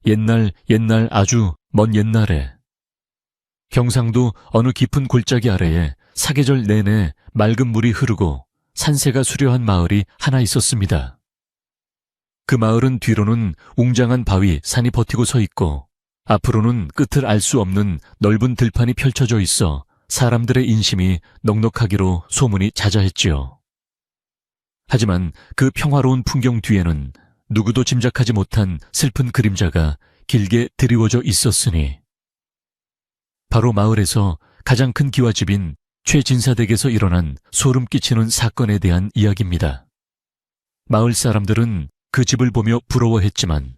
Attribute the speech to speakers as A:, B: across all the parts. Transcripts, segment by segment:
A: 옛날 아주 먼 옛날에 경상도 어느 깊은 골짜기 아래에 사계절 내내 맑은 물이 흐르고 산세가 수려한 마을이 하나 있었습니다. 그 마을은 뒤로는 웅장한 바위, 산이 버티고 서 있고 앞으로는 끝을 알 수 없는 넓은 들판이 펼쳐져 있어 사람들의 인심이 넉넉하기로 소문이 자자했지요. 하지만 그 평화로운 풍경 뒤에는 누구도 짐작하지 못한 슬픈 그림자가 길게 드리워져 있었으니 바로 마을에서 가장 큰 기와집인 최진사 댁에서 일어난 소름 끼치는 사건에 대한 이야기입니다. 마을 사람들은 그 집을 보며 부러워했지만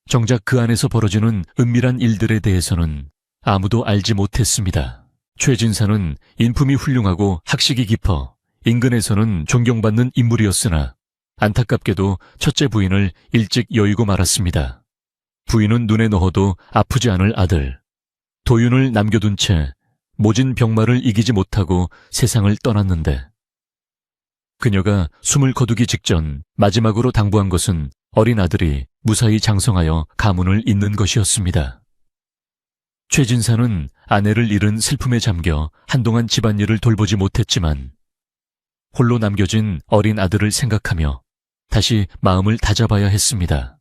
A: 정작 그 안에서 벌어지는 은밀한 일들에 대해서는 아무도 알지 못했습니다. 최진사는 인품이 훌륭하고 학식이 깊어 인근에서는 존경받는 인물이었으나 안타깝게도 첫째 부인을 일찍 여의고 말았습니다. 부인은 눈에 넣어도 아프지 않을 아들 도윤을 남겨둔 채 모진 병마를 이기지 못하고 세상을 떠났는데 그녀가 숨을 거두기 직전 마지막으로 당부한 것은 어린 아들이 무사히 장성하여 가문을 잇는 것이었습니다. 최진사는 아내를 잃은 슬픔에 잠겨 한동안 집안일을 돌보지 못했지만 홀로 남겨진 어린 아들을 생각하며 다시 마음을 다잡아야 했습니다.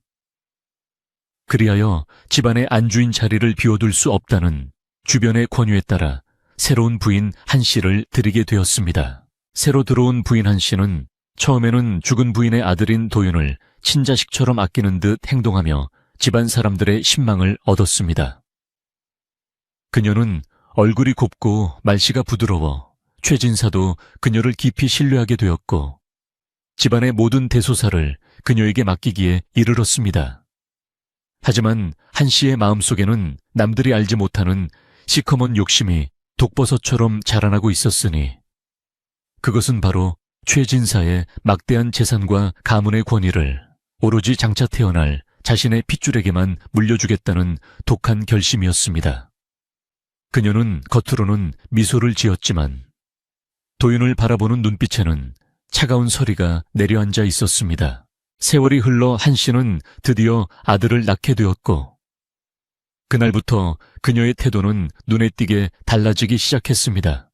A: 그리하여 집안의 안주인 자리를 비워둘 수 없다는 주변의 권유에 따라 새로운 부인 한 씨를 들이게 되었습니다. 새로 들어온 부인 한 씨는 처음에는 죽은 부인의 아들인 도윤을 친자식처럼 아끼는 듯 행동하며 집안 사람들의 신망을 얻었습니다. 그녀는 얼굴이 곱고 말씨가 부드러워 최진사도 그녀를 깊이 신뢰하게 되었고 집안의 모든 대소사를 그녀에게 맡기기에 이르렀습니다. 하지만 한 씨의 마음속에는 남들이 알지 못하는 시커먼 욕심이 독버섯처럼 자라나고 있었으니 그것은 바로 최진사의 막대한 재산과 가문의 권위를 오로지 장차 태어날 자신의 핏줄에게만 물려주겠다는 독한 결심이었습니다. 그녀는 겉으로는 미소를 지었지만 도윤을 바라보는 눈빛에는 차가운 서리가 내려앉아 있었습니다. 세월이 흘러 한 씨는 드디어 아들을 낳게 되었고 그날부터 그녀의 태도는 눈에 띄게 달라지기 시작했습니다.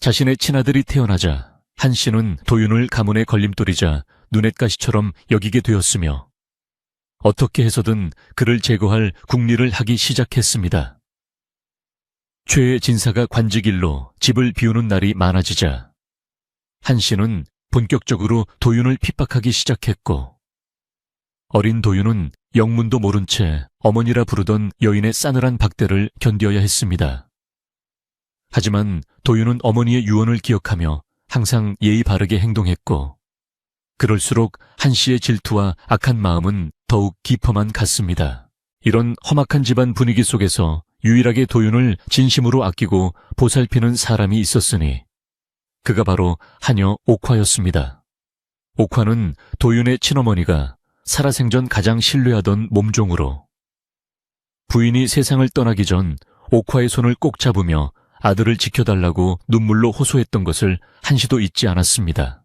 A: 자신의 친아들이 태어나자 한 씨는 도윤을 가문의 걸림돌이자 눈엣가시처럼 여기게 되었으며 어떻게 해서든 그를 제거할 궁리를 하기 시작했습니다. 최진사가 관직일로 집을 비우는 날이 많아지자 한 씨는 본격적으로 도윤을 핍박하기 시작했고 어린 도윤은 영문도 모른 채 어머니라 부르던 여인의 싸늘한 박대를 견뎌야 했습니다. 하지만 도윤은 어머니의 유언을 기억하며 항상 예의 바르게 행동했고 그럴수록 한 씨의 질투와 악한 마음은 더욱 깊어만 갔습니다. 이런 험악한 집안 분위기 속에서 유일하게 도윤을 진심으로 아끼고 보살피는 사람이 있었으니 그가 바로 하녀 옥화였습니다. 옥화는 도윤의 친어머니가 살아생전 가장 신뢰하던 몸종으로 부인이 세상을 떠나기 전 옥화의 손을 꼭 잡으며 아들을 지켜달라고 눈물로 호소했던 것을 한 씨도 잊지 않았습니다.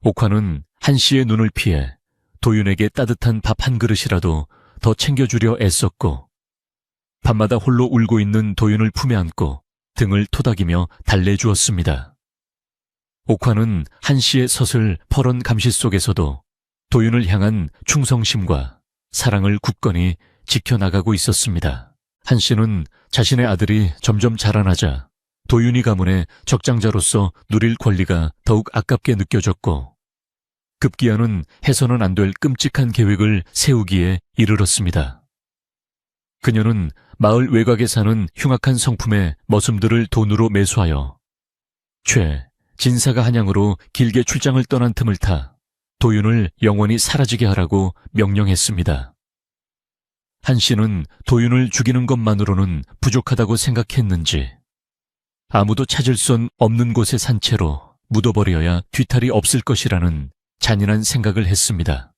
A: 옥화는 한 씨의 눈을 피해 도윤에게 따뜻한 밥 한 그릇이라도 더 챙겨주려 애썼고 밤마다 홀로 울고 있는 도윤을 품에 안고 등을 토닥이며 달래주었습니다. 옥화는 한 씨의 서슬 퍼런 감시 속에서도 도윤을 향한 충성심과 사랑을 굳건히 지켜나가고 있었습니다. 한 씨는 자신의 아들이 점점 자라나자 도윤이 가문의 적장자로서 누릴 권리가 더욱 아깝게 느껴졌고 급기야는 해서는 안 될 끔찍한 계획을 세우기에 이르렀습니다. 그녀는 마을 외곽에 사는 흉악한 성품의 머슴들을 돈으로 매수하여 최진사가 한양으로 길게 출장을 떠난 틈을 타 도윤을 영원히 사라지게 하라고 명령했습니다. 한 씨는 도윤을 죽이는 것만으로는 부족하다고 생각했는지 아무도 찾을 수 없는 곳에 산 채로 묻어버려야 뒤탈이 없을 것이라는 잔인한 생각을 했습니다.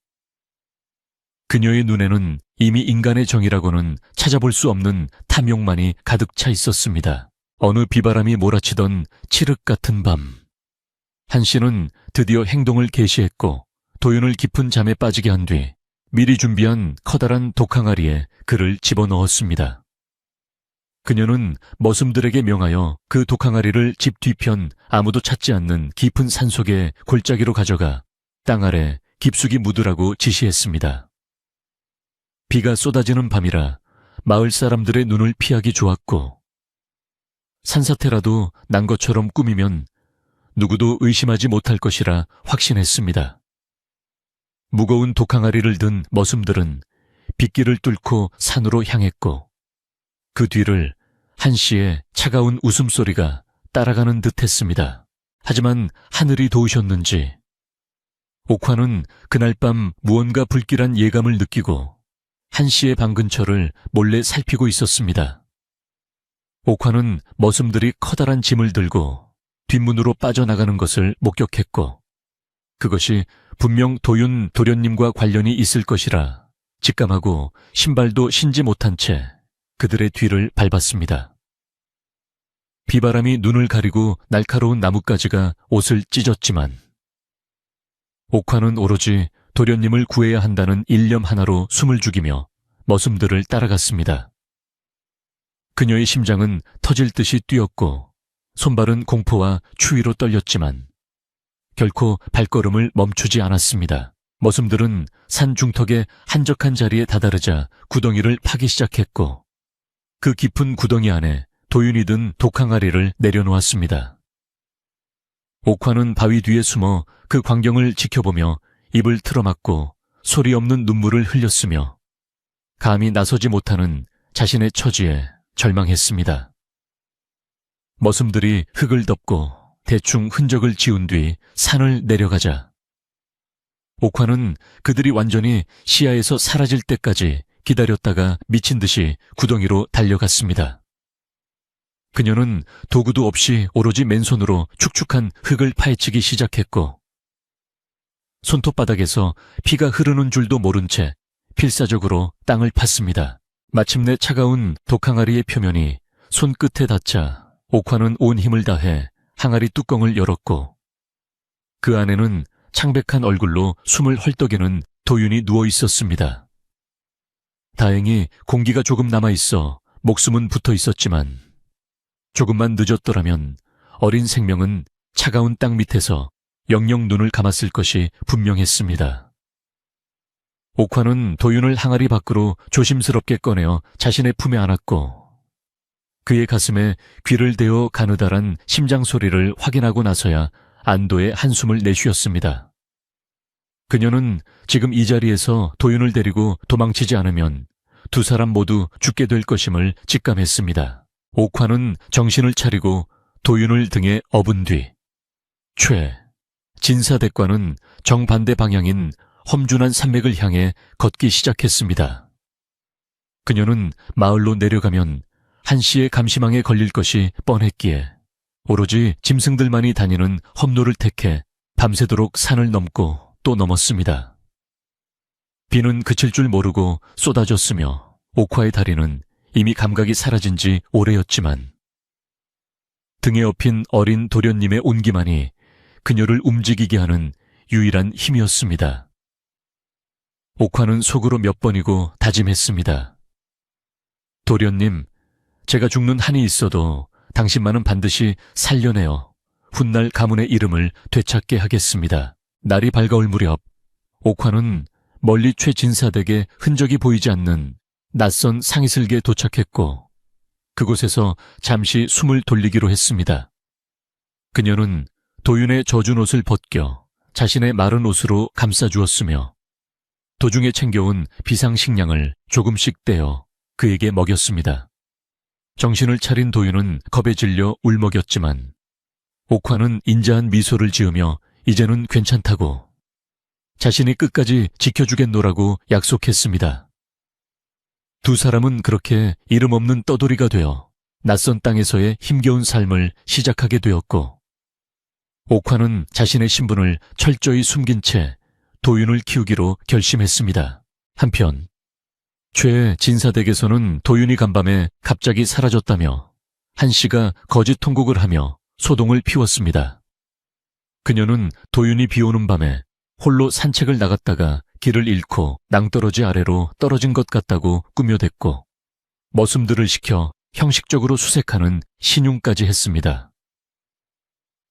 A: 그녀의 눈에는 이미 인간의 정이라고는 찾아볼 수 없는 탐욕만이 가득 차 있었습니다. 어느 비바람이 몰아치던 칠흑 같은 밤, 한 씨는 드디어 행동을 개시했고 도윤을 깊은 잠에 빠지게 한 뒤 미리 준비한 커다란 독항아리에 그를 집어넣었습니다. 그녀는 머슴들에게 명하여 그 독항아리를 집 뒤편 아무도 찾지 않는 깊은 산속에 골짜기로 가져가 땅 아래 깊숙이 묻으라고 지시했습니다. 비가 쏟아지는 밤이라 마을 사람들의 눈을 피하기 좋았고 산사태라도 난 것처럼 꾸미면 누구도 의심하지 못할 것이라 확신했습니다. 무거운 독항아리를 든 머슴들은 빗길을 뚫고 산으로 향했고 그 뒤를 한씨의 차가운 웃음소리가 따라가는 듯 했습니다. 하지만 하늘이 도우셨는지 옥화는 그날 밤 무언가 불길한 예감을 느끼고 한씨의 방 근처를 몰래 살피고 있었습니다. 옥화는 머슴들이 커다란 짐을 들고 뒷문으로 빠져나가는 것을 목격했고 그것이 분명 도윤 도련님과 관련이 있을 것이라 직감하고 신발도 신지 못한 채 그들의 뒤를 밟았습니다. 비바람이 눈을 가리고 날카로운 나뭇가지가 옷을 찢었지만 옥화는 오로지 도련님을 구해야 한다는 일념 하나로 숨을 죽이며 머슴들을 따라갔습니다. 그녀의 심장은 터질 듯이 뛰었고 손발은 공포와 추위로 떨렸지만 결코 발걸음을 멈추지 않았습니다. 머슴들은 산 중턱의 한적한 자리에 다다르자 구덩이를 파기 시작했고 그 깊은 구덩이 안에 도윤이 든 독항아리를 내려놓았습니다. 옥화는 바위 뒤에 숨어 그 광경을 지켜보며 입을 틀어막고 소리 없는 눈물을 흘렸으며 감히 나서지 못하는 자신의 처지에 절망했습니다. 머슴들이 흙을 덮고 대충 흔적을 지운 뒤 산을 내려가자 옥화는 그들이 완전히 시야에서 사라질 때까지 기다렸다가 미친 듯이 구덩이로 달려갔습니다. 그녀는 도구도 없이 오로지 맨손으로 축축한 흙을 파헤치기 시작했고 손톱바닥에서 피가 흐르는 줄도 모른 채 필사적으로 땅을 팠습니다. 마침내 차가운 독항아리의 표면이 손끝에 닿자 옥화는 온 힘을 다해 항아리 뚜껑을 열었고 그 안에는 창백한 얼굴로 숨을 헐떡이는 도윤이 누워 있었습니다. 다행히 공기가 조금 남아있어 목숨은 붙어 있었지만 조금만 늦었더라면 어린 생명은 차가운 땅 밑에서 영영 눈을 감았을 것이 분명했습니다. 옥화는 도윤을 항아리 밖으로 조심스럽게 꺼내어 자신의 품에 안았고 그의 가슴에 귀를 대어 가느다란 심장 소리를 확인하고 나서야 안도의 한숨을 내쉬었습니다. 그녀는 지금 이 자리에서 도윤을 데리고 도망치지 않으면 두 사람 모두 죽게 될 것임을 직감했습니다. 옥화는 정신을 차리고 도윤을 등에 업은 뒤 진사대과는 정반대 방향인 험준한 산맥을 향해 걷기 시작했습니다. 그녀는 마을로 내려가면 한씨의 감시망에 걸릴 것이 뻔했기에 오로지 짐승들만이 다니는 험로를 택해 밤새도록 산을 넘고 또 넘었습니다. 비는 그칠 줄 모르고 쏟아졌으며 옥화의 다리는 이미 감각이 사라진 지 오래였지만 등에 업힌 어린 도련님의 온기만이 그녀를 움직이게 하는 유일한 힘이었습니다. 옥화는 속으로 몇 번이고 다짐했습니다. 도련님, 제가 죽는 한이 있어도 당신만은 반드시 살려내어 훗날 가문의 이름을 되찾게 하겠습니다. 날이 밝아올 무렵 옥화는 멀리 최진사댁에 흔적이 보이지 않는 낯선 상이슬기에 도착했고 그곳에서 잠시 숨을 돌리기로 했습니다. 그녀는 도윤의 젖은 옷을 벗겨 자신의 마른 옷으로 감싸주었으며 도중에 챙겨온 비상식량을 조금씩 떼어 그에게 먹였습니다. 정신을 차린 도윤은 겁에 질려 울먹였지만 옥화는 인자한 미소를 지으며 이제는 괜찮다고 자신이 끝까지 지켜주겠노라고 약속했습니다. 두 사람은 그렇게 이름 없는 떠돌이가 되어 낯선 땅에서의 힘겨운 삶을 시작하게 되었고 옥화는 자신의 신분을 철저히 숨긴 채 도윤을 키우기로 결심했습니다. 한편 최진사댁에서는 도윤이 간밤에 갑자기 사라졌다며 한씨가 거짓 통곡을 하며 소동을 피웠습니다. 그녀는 도윤이 비오는 밤에 홀로 산책을 나갔다가 길을 잃고 낭떠러지 아래로 떨어진 것 같다고 꾸며댔고 머슴들을 시켜 형식적으로 수색하는 신용까지 했습니다.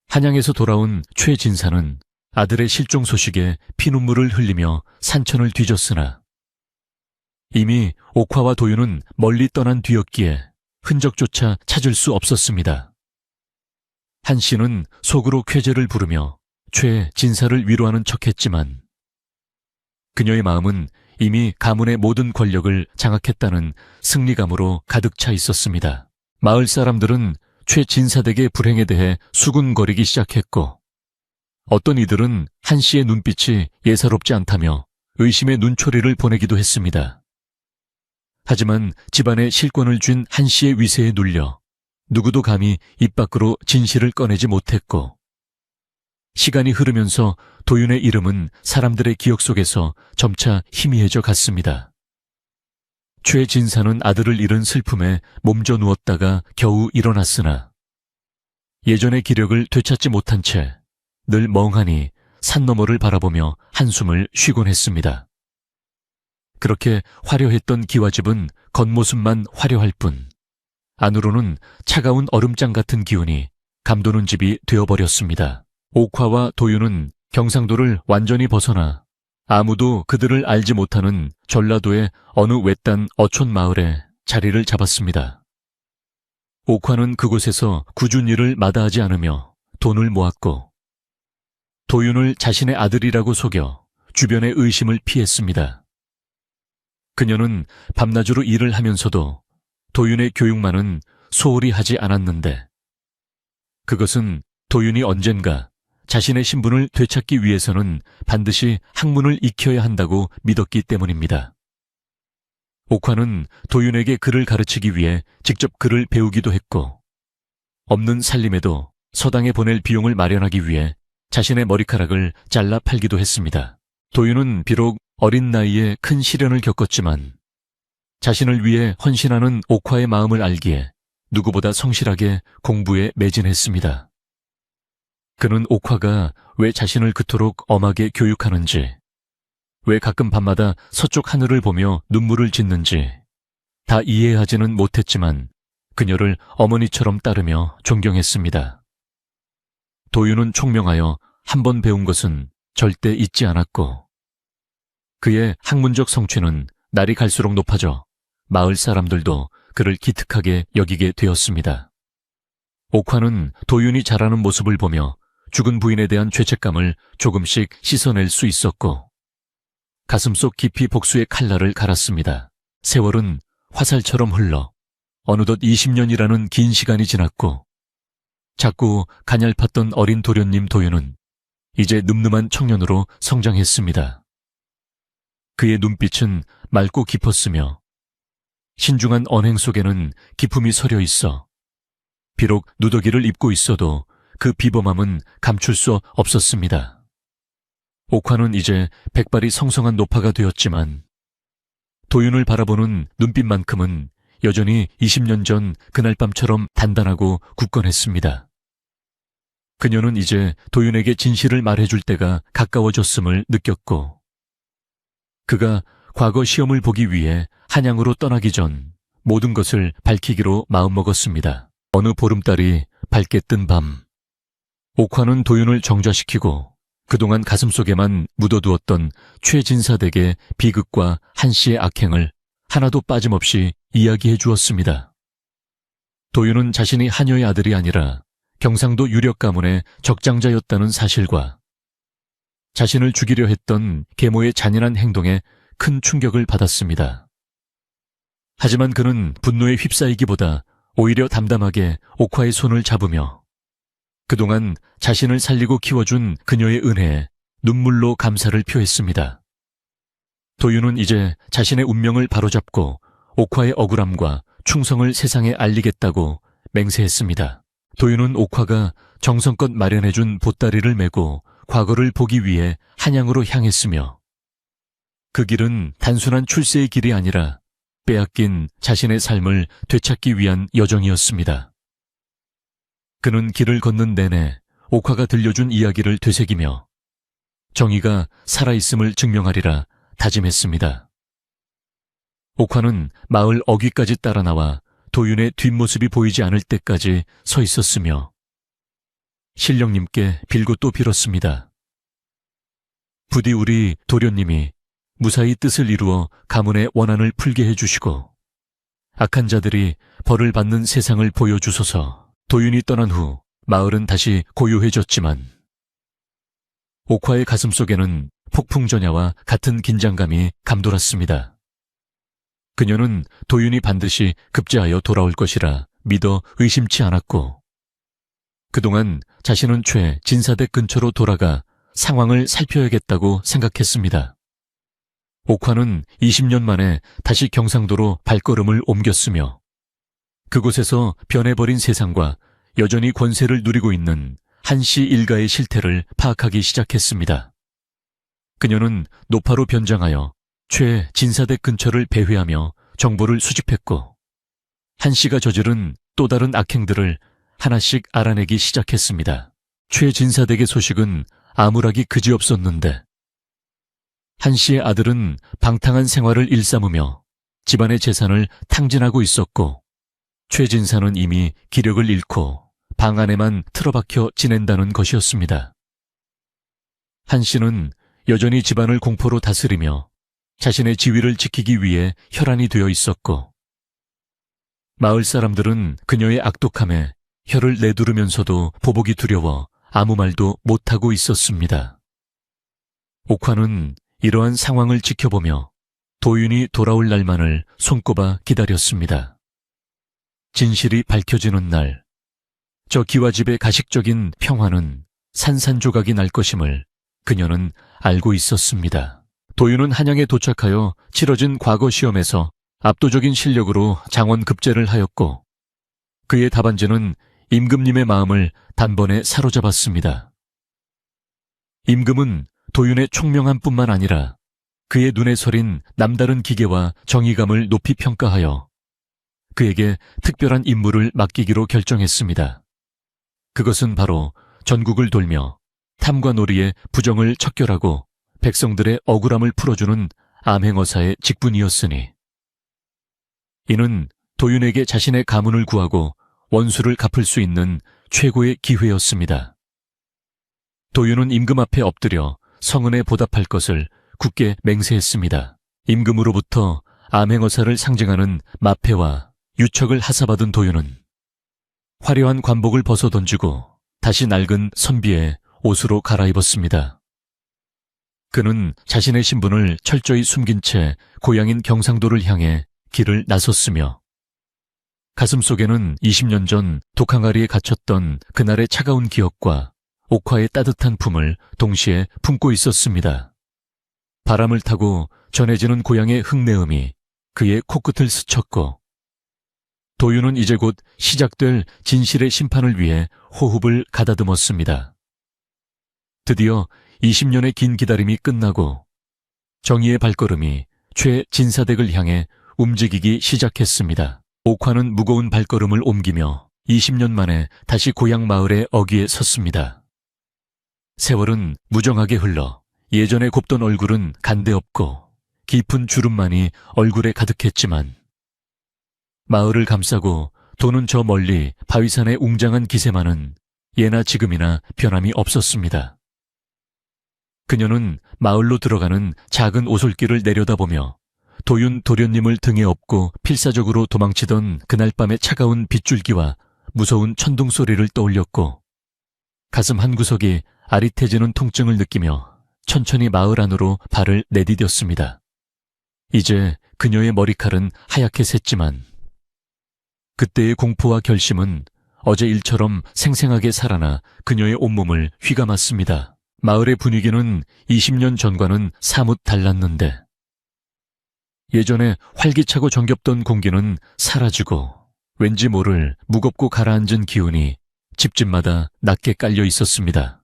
A: 한양에서 돌아온 최진사는 아들의 실종 소식에 피눈물을 흘리며 산천을 뒤졌으나 이미 옥화와 도윤은 멀리 떠난 뒤였기에 흔적조차 찾을 수 없었습니다. 한 씨는 속으로 쾌재를 부르며 최진사를 위로하는 척했지만 그녀의 마음은 이미 가문의 모든 권력을 장악했다는 승리감으로 가득 차 있었습니다. 마을 사람들은 최진사 댁의 불행에 대해 수군거리기 시작했고 어떤 이들은 한 씨의 눈빛이 예사롭지 않다며 의심의 눈초리를 보내기도 했습니다. 하지만 집안의 실권을 쥔 한 씨의 위세에 눌려 누구도 감히 입 밖으로 진실을 꺼내지 못했고 시간이 흐르면서 도윤의 이름은 사람들의 기억 속에서 점차 희미해져 갔습니다. 최진사는 아들을 잃은 슬픔에 몸져 누웠다가 겨우 일어났으나 예전의 기력을 되찾지 못한 채 늘 멍하니 산 너머를 바라보며 한숨을 쉬곤 했습니다. 그렇게 화려했던 기와집은 겉모습만 화려할 뿐 안으로는 차가운 얼음장 같은 기운이 감도는 집이 되어버렸습니다. 옥화와 도윤은 경상도를 완전히 벗어나 아무도 그들을 알지 못하는 전라도의 어느 외딴 어촌 마을에 자리를 잡았습니다. 옥화는 그곳에서 꾸준히 일을 마다하지 않으며 돈을 모았고 도윤을 자신의 아들이라고 속여 주변의 의심을 피했습니다. 그녀는 밤낮으로 일을 하면서도 도윤의 교육만은 소홀히 하지 않았는데 그것은 도윤이 언젠가 자신의 신분을 되찾기 위해서는 반드시 학문을 익혀야 한다고 믿었기 때문입니다. 옥화는 도윤에게 글을 가르치기 위해 직접 글을 배우기도 했고 없는 살림에도 서당에 보낼 비용을 마련하기 위해 자신의 머리카락을 잘라 팔기도 했습니다. 도윤은 비록 어린 나이에 큰 시련을 겪었지만 자신을 위해 헌신하는 옥화의 마음을 알기에 누구보다 성실하게 공부에 매진했습니다. 그는 옥화가 왜 자신을 그토록 엄하게 교육하는지, 왜 가끔 밤마다 서쪽 하늘을 보며 눈물을 짓는지 다 이해하지는 못했지만 그녀를 어머니처럼 따르며 존경했습니다. 도윤은 총명하여 한 번 배운 것은 절대 잊지 않았고 그의 학문적 성취는 날이 갈수록 높아져 마을 사람들도 그를 기특하게 여기게 되었습니다. 옥화는 도윤이 자라는 모습을 보며 죽은 부인에 대한 죄책감을 조금씩 씻어낼 수 있었고 가슴속 깊이 복수의 칼날을 갈았습니다. 세월은 화살처럼 흘러 어느덧 20년이라는 긴 시간이 지났고 작고 가냘팠던 어린 도련님 도윤은 이제 늠름한 청년으로 성장했습니다. 그의 눈빛은 맑고 깊었으며 신중한 언행 속에는 기품이 서려 있어 비록 누더기를 입고 있어도 그 비범함은 감출 수 없었습니다. 옥화는 이제 백발이 성성한 노파가 되었지만 도윤을 바라보는 눈빛만큼은 여전히 20년 전 그날 밤처럼 단단하고 굳건했습니다. 그녀는 이제 도윤에게 진실을 말해줄 때가 가까워졌음을 느꼈고 그가 과거 시험을 보기 위해 한양으로 떠나기 전 모든 것을 밝히기로 마음먹었습니다. 어느 보름달이 밝게 뜬 밤 옥화는 도윤을 정좌시키고 그동안 가슴속에만 묻어두었던 최진사 댁의 비극과 한 씨의 악행을 하나도 빠짐없이 이야기해 주었습니다. 도윤은 자신이 하녀의 아들이 아니라 경상도 유력 가문의 적장자였다는 사실과 자신을 죽이려 했던 계모의 잔인한 행동에 큰 충격을 받았습니다. 하지만 그는 분노에 휩싸이기보다 오히려 담담하게 옥화의 손을 잡으며 그동안 자신을 살리고 키워준 그녀의 은혜에 눈물로 감사를 표했습니다. 도윤은 이제 자신의 운명을 바로잡고 옥화의 억울함과 충성을 세상에 알리겠다고 맹세했습니다. 도윤은 옥화가 정성껏 마련해준 보따리를 메고 과거를 보기 위해 한양으로 향했으며 그 길은 단순한 출세의 길이 아니라 빼앗긴 자신의 삶을 되찾기 위한 여정이었습니다. 그는 길을 걷는 내내 옥화가 들려준 이야기를 되새기며 정의가 살아있음을 증명하리라 다짐했습니다. 옥화는 마을 어귀까지 따라 나와 도윤의 뒷모습이 보이지 않을 때까지 서 있었으며 신령님께 빌고 또 빌었습니다. 부디 우리 도련님이 무사히 뜻을 이루어 가문의 원한을 풀게 해주시고 악한 자들이 벌을 받는 세상을 보여주소서. 도윤이 떠난 후 마을은 다시 고요해졌지만 옥화의 가슴속에는 폭풍전야와 같은 긴장감이 감돌았습니다. 그녀는 도윤이 반드시 급제하여 돌아올 것이라 믿어 의심치 않았고 그동안 자신은 최 진사댁 근처로 돌아가 상황을 살펴야겠다고 생각했습니다. 옥화는 20년 만에 다시 경상도로 발걸음을 옮겼으며 그곳에서 변해버린 세상과 여전히 권세를 누리고 있는 한씨 일가의 실태를 파악하기 시작했습니다. 그녀는 노파로 변장하여 최 진사댁 근처를 배회하며 정보를 수집했고 한씨가 저지른 또 다른 악행들을 하나씩 알아내기 시작했습니다. 최 진사댁의 소식은 암울하기 그지없었는데 한씨의 아들은 방탕한 생활을 일삼으며 집안의 재산을 탕진하고 있었고 최 진사는 이미 기력을 잃고 방 안에만 틀어박혀 지낸다는 것이었습니다. 한씨는 여전히 집안을 공포로 다스리며 자신의 지위를 지키기 위해 혈안이 되어 있었고 마을 사람들은 그녀의 악독함에 혀를 내두르면서도 보복이 두려워 아무 말도 못하고 있었습니다. 옥화는 이러한 상황을 지켜보며 도윤이 돌아올 날만을 손꼽아 기다렸습니다. 진실이 밝혀지는 날, 저 기와집의 가식적인 평화는 산산조각이 날 것임을 그녀는 알고 있었습니다. 도윤은 한양에 도착하여 치러진 과거 시험에서 압도적인 실력으로 장원 급제를 하였고 그의 답안지는 임금님의 마음을 단번에 사로잡았습니다. 임금은 도윤의 총명함뿐만 아니라 그의 눈에 서린 남다른 기계와 정의감을 높이 평가하여 그에게 특별한 임무를 맡기기로 결정했습니다. 그것은 바로 전국을 돌며 탐과 놀이의 부정을 척결하고 백성들의 억울함을 풀어주는 암행어사의 직분이었으니 이는 도윤에게 자신의 가문을 구하고 원수를 갚을 수 있는 최고의 기회였습니다. 도윤은 임금 앞에 엎드려 성은에 보답할 것을 굳게 맹세했습니다. 임금으로부터 암행어사를 상징하는 마패와 유척을 하사받은 도윤은 화려한 관복을 벗어 던지고 다시 낡은 선비의 옷으로 갈아입었습니다. 그는 자신의 신분을 철저히 숨긴 채 고향인 경상도를 향해 길을 나섰으며 가슴속에는 20년 전 독항아리에 갇혔던 그날의 차가운 기억과 옥화의 따뜻한 품을 동시에 품고 있었습니다. 바람을 타고 전해지는 고향의 흙내음이 그의 코끝을 스쳤고 도윤은 이제 곧 시작될 진실의 심판을 위해 호흡을 가다듬었습니다. 드디어 20년의 긴 기다림이 끝나고 정의의 발걸음이 최 진사댁을 향해 움직이기 시작했습니다. 옥화는 무거운 발걸음을 옮기며 20년 만에 다시 고향 마을의 어귀에 섰습니다. 세월은 무정하게 흘러 예전에 곱던 얼굴은 간데없고 깊은 주름만이 얼굴에 가득했지만 마을을 감싸고 도는 저 멀리 바위산의 웅장한 기세만은 예나 지금이나 변함이 없었습니다. 그녀는 마을로 들어가는 작은 오솔길을 내려다보며 도윤 도련님을 등에 업고 필사적으로 도망치던 그날 밤의 차가운 빗줄기와 무서운 천둥 소리를 떠올렸고 가슴 한구석이 아릿해지는 통증을 느끼며 천천히 마을 안으로 발을 내디뎠습니다. 이제 그녀의 머리칼은 하얗게 샜지만 그때의 공포와 결심은 어제 일처럼 생생하게 살아나 그녀의 온몸을 휘감았습니다. 마을의 분위기는 20년 전과는 사뭇 달랐는데 예전에 활기차고 정겹던 공기는 사라지고 왠지 모를 무겁고 가라앉은 기운이 집집마다 낮게 깔려 있었습니다.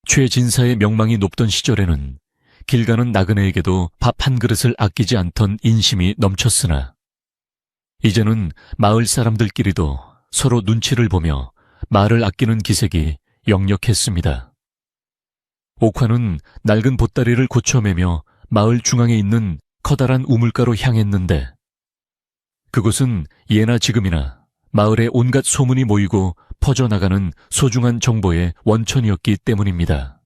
A: 최진사의 명망이 높던 시절에는 길 가는 나그네에게도 밥 한 그릇을 아끼지 않던 인심이 넘쳤으나 이제는 마을 사람들끼리도 서로 눈치를 보며 말을 아끼는 기색이 역력했습니다. 옥화는 낡은 보따리를 고쳐매며 마을 중앙에 있는 커다란 우물가로 향했는데 그곳은 예나 지금이나 마을에 온갖 소문이 모이고 퍼져나가는 소중한 정보의 원천이었기 때문입니다.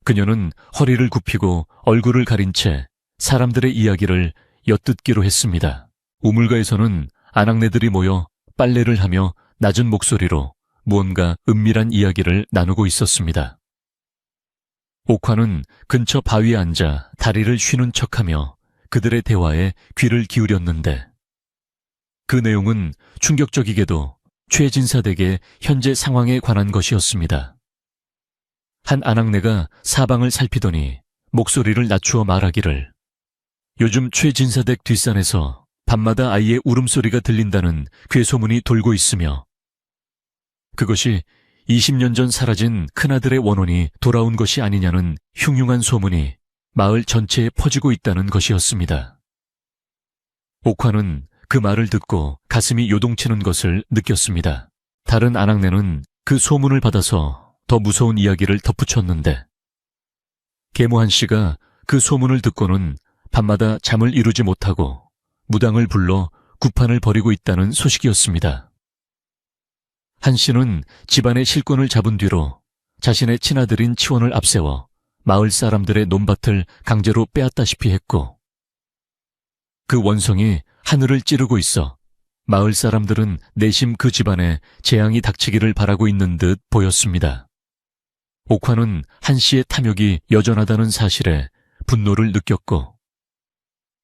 A: 그녀는 허리를 굽히고 얼굴을 가린 채 사람들의 이야기를 엿듣기로 했습니다. 우물가에서는 아낙네들이 모여 빨래를 하며 낮은 목소리로 무언가 은밀한 이야기를 나누고 있었습니다. 옥화는 근처 바위에 앉아 다리를 쉬는 척하며 그들의 대화에 귀를 기울였는데 그 내용은 충격적이게도 최진사 댁의 현재 상황에 관한 것이었습니다. 한 아낙네가 사방을 살피더니 목소리를 낮추어 말하기를 요즘 최진사 댁 뒷산에서 밤마다 아이의 울음소리가 들린다는 괴소문이 돌고 있으며 그것이 20년 전 사라진 큰아들의 원혼이 돌아온 것이 아니냐는 흉흉한 소문이 마을 전체에 퍼지고 있다는 것이었습니다. 옥화는 그 말을 듣고 가슴이 요동치는 것을 느꼈습니다. 다른 아낙네는 그 소문을 받아서 더 무서운 이야기를 덧붙였는데 계모 한 씨가 그 소문을 듣고는 밤마다 잠을 이루지 못하고 무당을 불러 구판을 벌이고 있다는 소식이었습니다. 한 씨는 집안의 실권을 잡은 뒤로 자신의 친아들인 치원을 앞세워 마을 사람들의 논밭을 강제로 빼앗다시피 했고 그 원성이 하늘을 찌르고 있어 마을 사람들은 내심 그 집안에 재앙이 닥치기를 바라고 있는 듯 보였습니다. 옥화는 한 씨의 탐욕이 여전하다는 사실에 분노를 느꼈고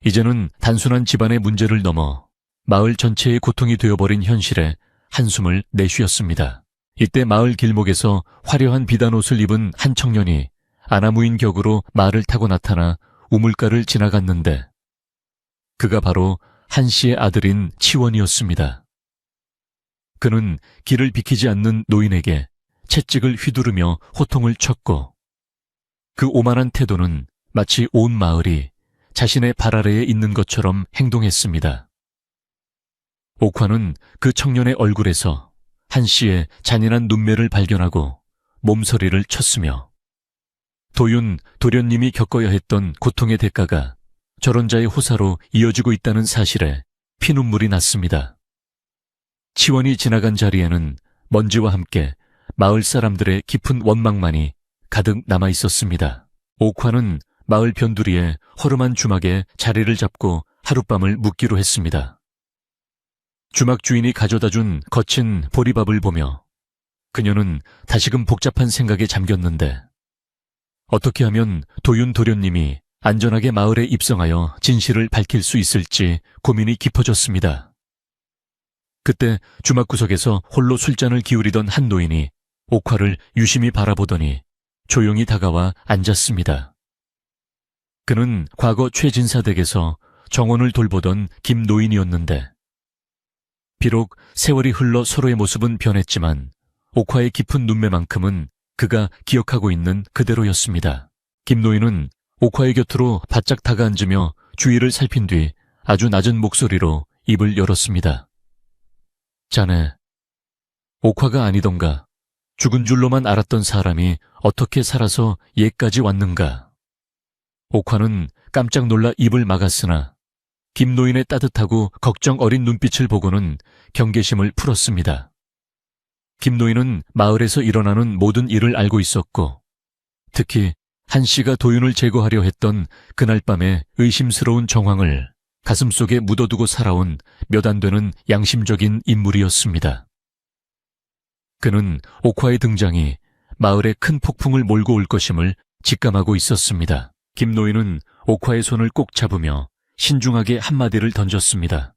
A: 이제는 단순한 집안의 문제를 넘어 마을 전체의 고통이 되어버린 현실에 한숨을 내쉬었습니다. 이때 마을 길목에서 화려한 비단옷을 입은 한 청년이 아나무인 격으로 말을 타고 나타나 우물가를 지나갔는데 그가 바로 한 씨의 아들인 치원이었습니다. 그는 길을 비키지 않는 노인에게 채찍을 휘두르며 호통을 쳤고 그 오만한 태도는 마치 온 마을이 자신의 발 아래에 있는 것처럼 행동했습니다. 옥화는 그 청년의 얼굴에서 한 씨의 잔인한 눈매를 발견하고 몸서리를 쳤으며 도윤, 도련님이 겪어야 했던 고통의 대가가 저런 자의 호사로 이어지고 있다는 사실에 피눈물이 났습니다. 치원이 지나간 자리에는 먼지와 함께 마을 사람들의 깊은 원망만이 가득 남아 있었습니다. 옥화는 마을 변두리에 허름한 주막에 자리를 잡고 하룻밤을 묵기로 했습니다. 주막 주인이 가져다 준 거친 보리밥을 보며 그녀는 다시금 복잡한 생각에 잠겼는데 어떻게 하면 도윤 도련님이 안전하게 마을에 입성하여 진실을 밝힐 수 있을지 고민이 깊어졌습니다. 그때 주막 구석에서 홀로 술잔을 기울이던 한 노인이 옥화를 유심히 바라보더니 조용히 다가와 앉았습니다. 그는 과거 최진사 댁에서 정원을 돌보던 김노인이었는데 비록 세월이 흘러 서로의 모습은 변했지만 옥화의 깊은 눈매만큼은 그가 기억하고 있는 그대로였습니다. 김노인은 옥화의 곁으로 바짝 다가앉으며 주위를 살핀 뒤 아주 낮은 목소리로 입을 열었습니다. 자네, 옥화가 아니던가 죽은 줄로만 알았던 사람이 어떻게 살아서 얘까지 왔는가. 옥화는 깜짝 놀라 입을 막았으나 김노인의 따뜻하고 걱정 어린 눈빛을 보고는 경계심을 풀었습니다. 김노인은 마을에서 일어나는 모든 일을 알고 있었고 특히 한 씨가 도윤을 제거하려 했던 그날 밤의 의심스러운 정황을 가슴속에 묻어두고 살아온 몇 안 되는 양심적인 인물이었습니다. 그는 옥화의 등장이 마을에 큰 폭풍을 몰고 올 것임을 직감하고 있었습니다. 김노인은 옥화의 손을 꼭 잡으며 신중하게 한마디를 던졌습니다.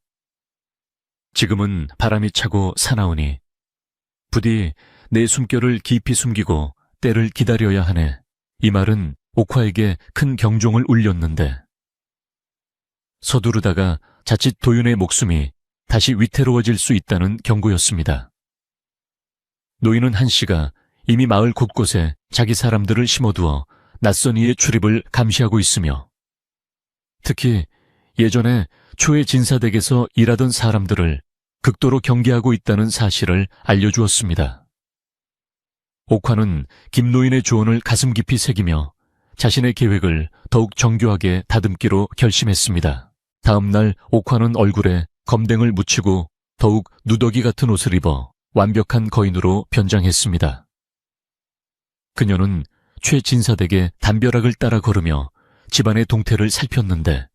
A: 지금은 바람이 차고 사나우니 부디 내 숨결을 깊이 숨기고 때를 기다려야 하네. 이 말은 옥화에게 큰 경종을 울렸는데 서두르다가 자칫 도윤의 목숨이 다시 위태로워질 수 있다는 경고였습니다. 노인은 한 씨가 이미 마을 곳곳에 자기 사람들을 심어두어 낯선 이의 출입을 감시하고 있으며 특히 예전에 초의 진사댁에서 일하던 사람들을 극도로 경계하고 있다는 사실을 알려주었습니다. 옥화는 김노인의 조언을 가슴 깊이 새기며 자신의 계획을 더욱 정교하게 다듬기로 결심했습니다. 다음 날 옥화는 얼굴에 검댕을 묻히고 더욱 누더기 같은 옷을 입어 완벽한 거인으로 변장했습니다. 그녀는 최진사댁의 담벼락을 따라 걸으며 집안의 동태를 살폈는데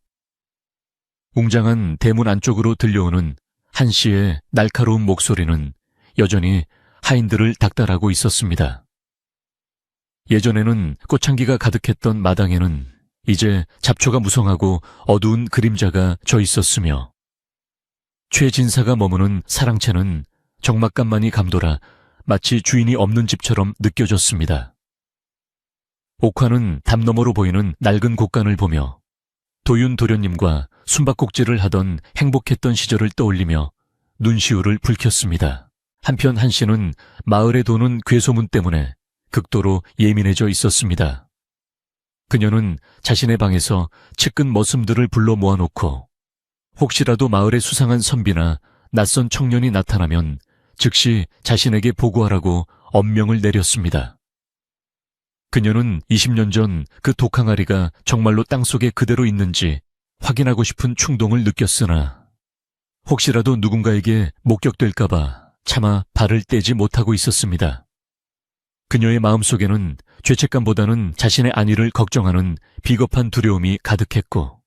A: 웅장한 대문 안쪽으로 들려오는 한 씨의 날카로운 목소리는 여전히 하인들을 닥달하고 있었습니다. 예전에는 꽃향기가 가득했던 마당에는 이제 잡초가 무성하고 어두운 그림자가 져 있었으며 최진사가 머무는 사랑채는 적막감만이 감돌아 마치 주인이 없는 집처럼 느껴졌습니다. 옥화는 담 너머로 보이는 낡은 곳간을 보며 도윤 도련님과 숨바꼭질을 하던 행복했던 시절을 떠올리며 눈시울을 붉혔습니다. 한편 한 씨는 마을에 도는 괴소문 때문에 극도로 예민해져 있었습니다. 그녀는 자신의 방에서 측근 머슴들을 불러 모아놓고 혹시라도 마을에 수상한 선비나 낯선 청년이 나타나면 즉시 자신에게 보고하라고 엄명을 내렸습니다. 그녀는 20년 전 그 독항아리가 정말로 땅속에 그대로 있는지 확인하고 싶은 충동을 느꼈으나 혹시라도 누군가에게 목격될까봐 차마 발을 떼지 못하고 있었습니다. 그녀의 마음속에는 죄책감보다는 자신의 안위를 걱정하는 비겁한 두려움이 가득했고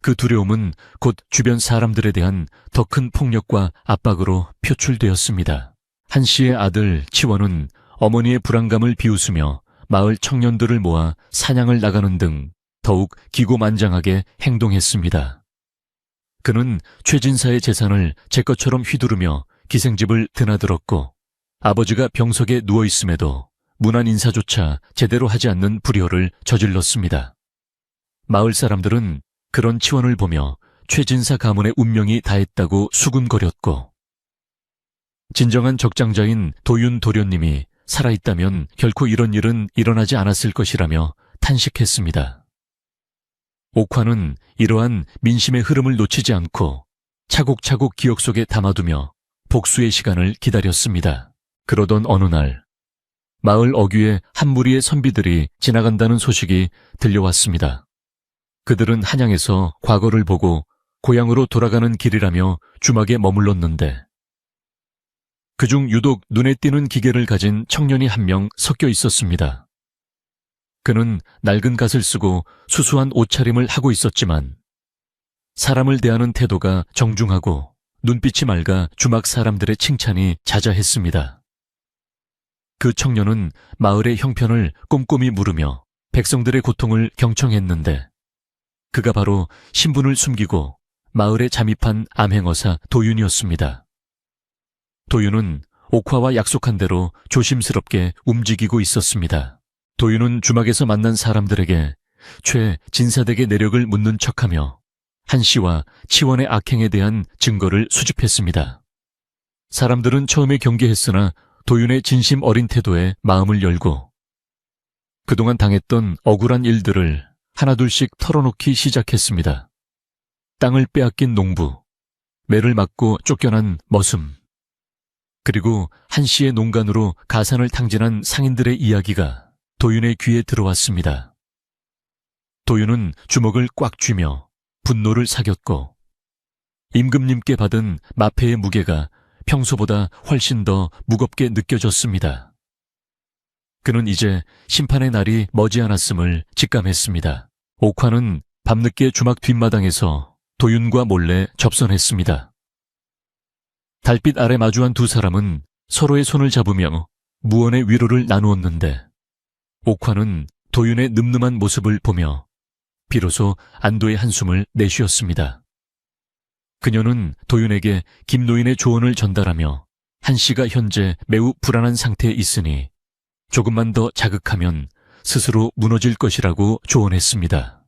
A: 그 두려움은 곧 주변 사람들에 대한 더 큰 폭력과 압박으로 표출되었습니다. 한 씨의 아들 치원은 어머니의 불안감을 비웃으며 마을 청년들을 모아 사냥을 나가는 등 더욱 기고만장하게 행동했습니다. 그는 최진사의 재산을 제 것처럼 휘두르며 기생집을 드나들었고 아버지가 병석에 누워있음에도 문안 인사조차 제대로 하지 않는 불효를 저질렀습니다. 마을 사람들은 그런 치원을 보며 최진사 가문의 운명이 다했다고 수군거렸고 진정한 적장자인 도윤 도련님이 살아있다면 결코 이런 일은 일어나지 않았을 것이라며 탄식했습니다. 옥화는 이러한 민심의 흐름을 놓치지 않고 차곡차곡 기억 속에 담아두며 복수의 시간을 기다렸습니다. 그러던 어느 날 마을 어귀에 한 무리의 선비들이 지나간다는 소식이 들려왔습니다. 그들은 한양에서 과거를 보고 고향으로 돌아가는 길이라며 주막에 머물렀는데 그중 유독 눈에 띄는 기계를 가진 청년이 한 명 섞여 있었습니다. 그는 낡은 갓을 쓰고 수수한 옷차림을 하고 있었지만 사람을 대하는 태도가 정중하고 눈빛이 맑아 주막 사람들의 칭찬이 자자했습니다. 그 청년은 마을의 형편을 꼼꼼히 물으며 백성들의 고통을 경청했는데 그가 바로 신분을 숨기고 마을에 잠입한 암행어사 도윤이었습니다. 도윤은 옥화와 약속한 대로 조심스럽게 움직이고 있었습니다. 도윤은 주막에서 만난 사람들에게 최 진사댁의 내력을 묻는 척하며 한 씨와 치원의 악행에 대한 증거를 수집했습니다. 사람들은 처음에 경계했으나 도윤의 진심 어린 태도에 마음을 열고 그동안 당했던 억울한 일들을 하나둘씩 털어놓기 시작했습니다. 땅을 빼앗긴 농부, 매를 맞고 쫓겨난 머슴, 그리고 한 씨의 농간으로 가산을 탕진한 상인들의 이야기가 도윤의 귀에 들어왔습니다. 도윤은 주먹을 꽉 쥐며 분노를 사겼고 임금님께 받은 마패의 무게가 평소보다 훨씬 더 무겁게 느껴졌습니다. 그는 이제 심판의 날이 머지않았음을 직감했습니다. 옥화는 밤늦게 주막 뒷마당에서 도윤과 몰래 접선했습니다. 달빛 아래 마주한 두 사람은 서로의 손을 잡으며 무언의 위로를 나누었는데 옥화는 도윤의 늠름한 모습을 보며 비로소 안도의 한숨을 내쉬었습니다. 그녀는 도윤에게 김노인의 조언을 전달하며 한 씨가 현재 매우 불안한 상태에 있으니 조금만 더 자극하면 스스로 무너질 것이라고 조언했습니다.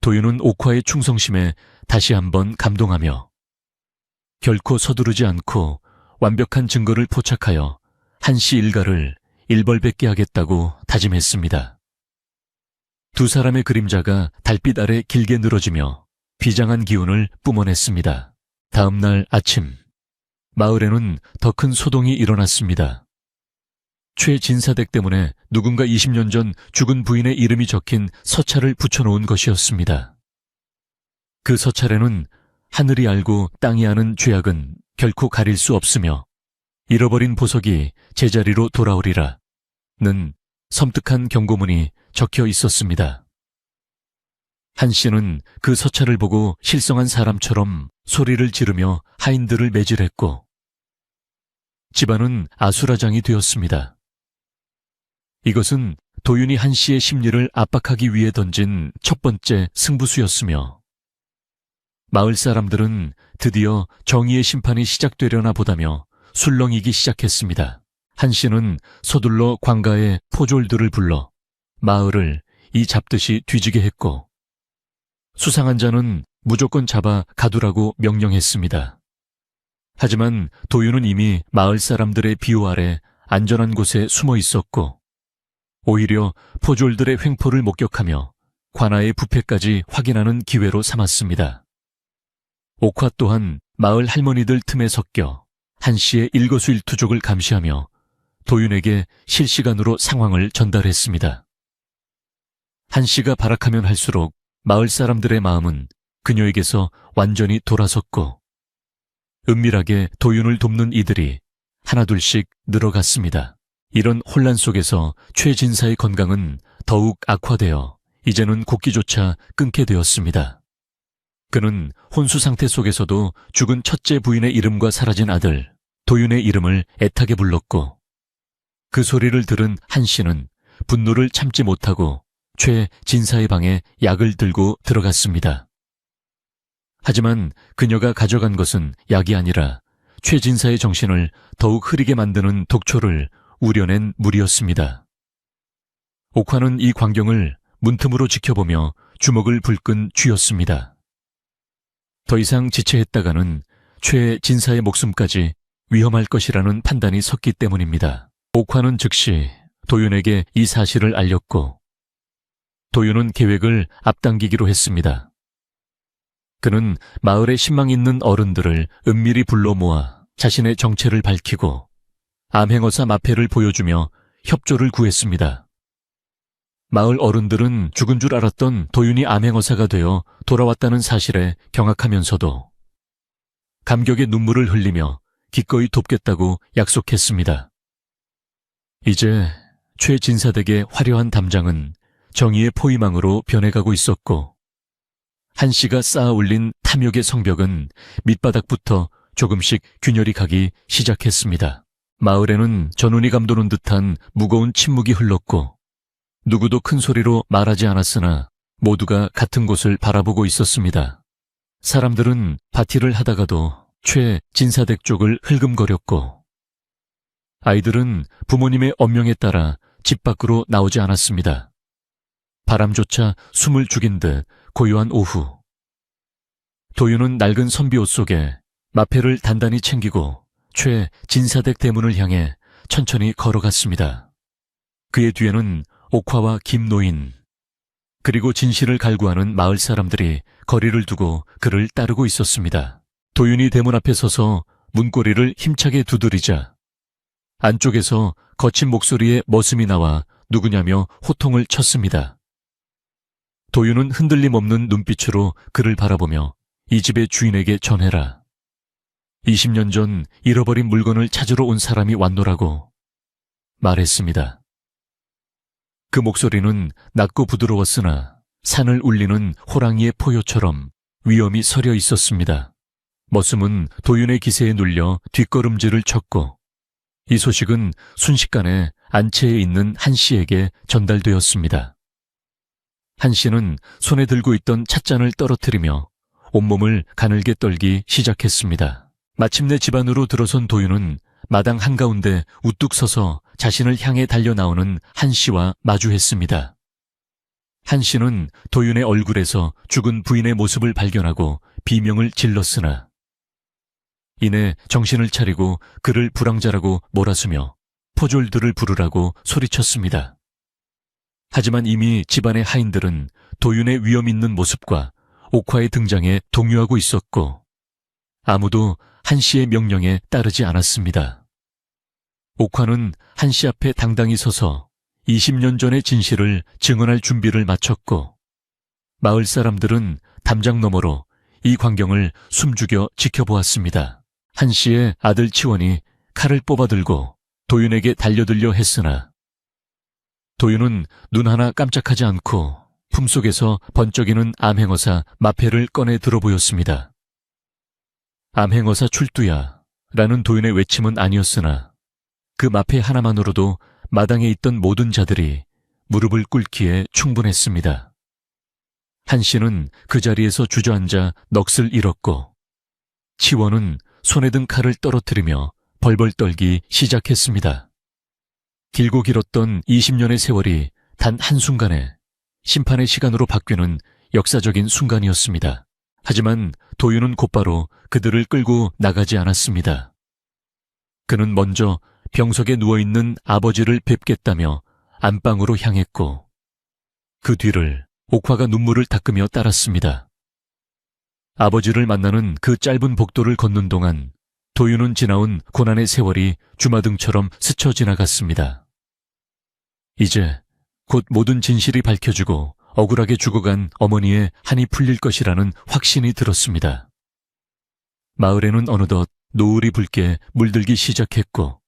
A: 도윤은 옥화의 충성심에 다시 한번 감동하며 결코 서두르지 않고 완벽한 증거를 포착하여 한 씨 일가를 일벌백계 하겠다고 다짐했습니다. 두 사람의 그림자가 달빛 아래 길게 늘어지며 비장한 기운을 뿜어냈습니다. 다음 날 아침, 마을에는 더 큰 소동이 일어났습니다. 최 진사댁 때문에 누군가 20년 전 죽은 부인의 이름이 적힌 서찰을 붙여놓은 것이었습니다. 그 서찰에는 하늘이 알고 땅이 아는 죄악은 결코 가릴 수 없으며 잃어버린 보석이 제자리로 돌아오리라 는 섬뜩한 경고문이 적혀 있었습니다. 한 씨는 그 서찰을 보고 실성한 사람처럼 소리를 지르며 하인들을 매질했고 집안은 아수라장이 되었습니다. 이것은 도윤이 한 씨의 심리를 압박하기 위해 던진 첫 번째 승부수였으며 마을 사람들은 드디어 정의의 심판이 시작되려나 보다며 술렁이기 시작했습니다. 한 씨는 서둘러 관가에 포졸들을 불러 마을을 이 잡듯이 뒤지게 했고 수상한 자는 무조건 잡아 가두라고 명령했습니다. 하지만 도윤은 이미 마을 사람들의 비호 아래 안전한 곳에 숨어 있었고 오히려 포졸들의 횡포를 목격하며 관아의 부패까지 확인하는 기회로 삼았습니다. 옥화 또한 마을 할머니들 틈에 섞여 한 씨의 일거수일투족을 감시하며 도윤에게 실시간으로 상황을 전달했습니다. 한 씨가 발악하면 할수록 마을 사람들의 마음은 그녀에게서 완전히 돌아섰고 은밀하게 도윤을 돕는 이들이 하나둘씩 늘어갔습니다. 이런 혼란 속에서 최 진사의 건강은 더욱 악화되어 이제는 곡기조차 끊게 되었습니다. 그는 혼수 상태 속에서도 죽은 첫째 부인의 이름과 사라진 아들 도윤의 이름을 애타게 불렀고 그 소리를 들은 한 씨는 분노를 참지 못하고 최 진사의 방에 약을 들고 들어갔습니다. 하지만 그녀가 가져간 것은 약이 아니라 최 진사의 정신을 더욱 흐리게 만드는 독초를 우려낸 물이었습니다. 옥화는 이 광경을 문틈으로 지켜보며 주먹을 불끈 쥐었습니다. 더 이상 지체했다가는 최 진사의 목숨까지 위험할 것이라는 판단이 섰기 때문입니다. 옥화는 즉시 도윤에게 이 사실을 알렸고 도윤은 계획을 앞당기기로 했습니다. 그는 마을에 신망 있는 어른들을 은밀히 불러 모아 자신의 정체를 밝히고 암행어사 마패를 보여주며 협조를 구했습니다. 마을 어른들은 죽은 줄 알았던 도윤이 암행어사가 되어 돌아왔다는 사실에 경악하면서도 감격의 눈물을 흘리며 기꺼이 돕겠다고 약속했습니다. 이제 최 진사댁의 화려한 담장은 정의의 포위망으로 변해가고 있었고 한 씨가 쌓아 올린 탐욕의 성벽은 밑바닥부터 조금씩 균열이 가기 시작했습니다. 마을에는 전운이 감도는 듯한 무거운 침묵이 흘렀고 누구도 큰 소리로 말하지 않았으나 모두가 같은 곳을 바라보고 있었습니다. 사람들은 파티를 하다가도 최 진사댁 쪽을 흘금거렸고 아이들은 부모님의 엄명에 따라 집 밖으로 나오지 않았습니다. 바람조차 숨을 죽인 듯 고요한 오후. 도윤은 낡은 선비옷 속에 마패를 단단히 챙기고 최 진사댁 대문을 향해 천천히 걸어갔습니다. 그의 뒤에는 옥화와 김노인 그리고 진실을 갈구하는 마을 사람들이 거리를 두고 그를 따르고 있었습니다. 도윤이 대문 앞에 서서 문고리를 힘차게 두드리자 안쪽에서 거친 목소리에 머슴이 나와 누구냐며 호통을 쳤습니다. 도윤은 흔들림 없는 눈빛으로 그를 바라보며 이 집의 주인에게 전해라. 20년 전 잃어버린 물건을 찾으러 온 사람이 왔노라고 말했습니다. 그 목소리는 낮고 부드러웠으나 산을 울리는 호랑이의 포효처럼 위엄이 서려 있었습니다. 머슴은 도윤의 기세에 눌려 뒷걸음질을 쳤고 이 소식은 순식간에 안채에 있는 한 씨에게 전달되었습니다. 한 씨는 손에 들고 있던 찻잔을 떨어뜨리며 온몸을 가늘게 떨기 시작했습니다. 마침내 집 안으로 들어선 도윤은 마당 한가운데 우뚝 서서 자신을 향해 달려나오는 한 씨와 마주했습니다. 한 씨는 도윤의 얼굴에서 죽은 부인의 모습을 발견하고 비명을 질렀으나 이내 정신을 차리고 그를 불황자라고 몰아쓰며 포졸들을 부르라고 소리쳤습니다. 하지만 이미 집안의 하인들은 도윤의 위험 있는 모습과 옥화의 등장에 동요하고 있었고 아무도 한 씨의 명령에 따르지 않았습니다. 옥화는 한 씨 앞에 당당히 서서 20년 전의 진실을 증언할 준비를 마쳤고, 마을 사람들은 담장 너머로 이 광경을 숨죽여 지켜보았습니다. 한 씨의 아들 치원이 칼을 뽑아들고 도윤에게 달려들려 했으나 도윤은 눈 하나 깜짝하지 않고 품속에서 번쩍이는 암행어사 마패를 꺼내 들어 보였습니다. 암행어사 출두야 라는 도윤의 외침은 아니었으나 그 마패 하나만으로도 마당에 있던 모든 자들이 무릎을 꿇기에 충분했습니다. 한 씨는 그 자리에서 주저앉아 넋을 잃었고 치원은 손에 든 칼을 떨어뜨리며 벌벌 떨기 시작했습니다. 길고 길었던 20년의 세월이 단 한순간에 심판의 시간으로 바뀌는 역사적인 순간이었습니다. 하지만 도윤은 곧바로 그들을 끌고 나가지 않았습니다. 그는 먼저 병석에 누워있는 아버지를 뵙겠다며 안방으로 향했고 그 뒤를 옥화가 눈물을 닦으며 따랐습니다. 아버지를 만나는 그 짧은 복도를 걷는 동안 도윤은 지나온 고난의 세월이 주마등처럼 스쳐 지나갔습니다. 이제 곧 모든 진실이 밝혀지고 억울하게 죽어간 어머니의 한이 풀릴 것이라는 확신이 들었습니다. 마을에는 어느덧 노을이 붉게 물들기 시작했고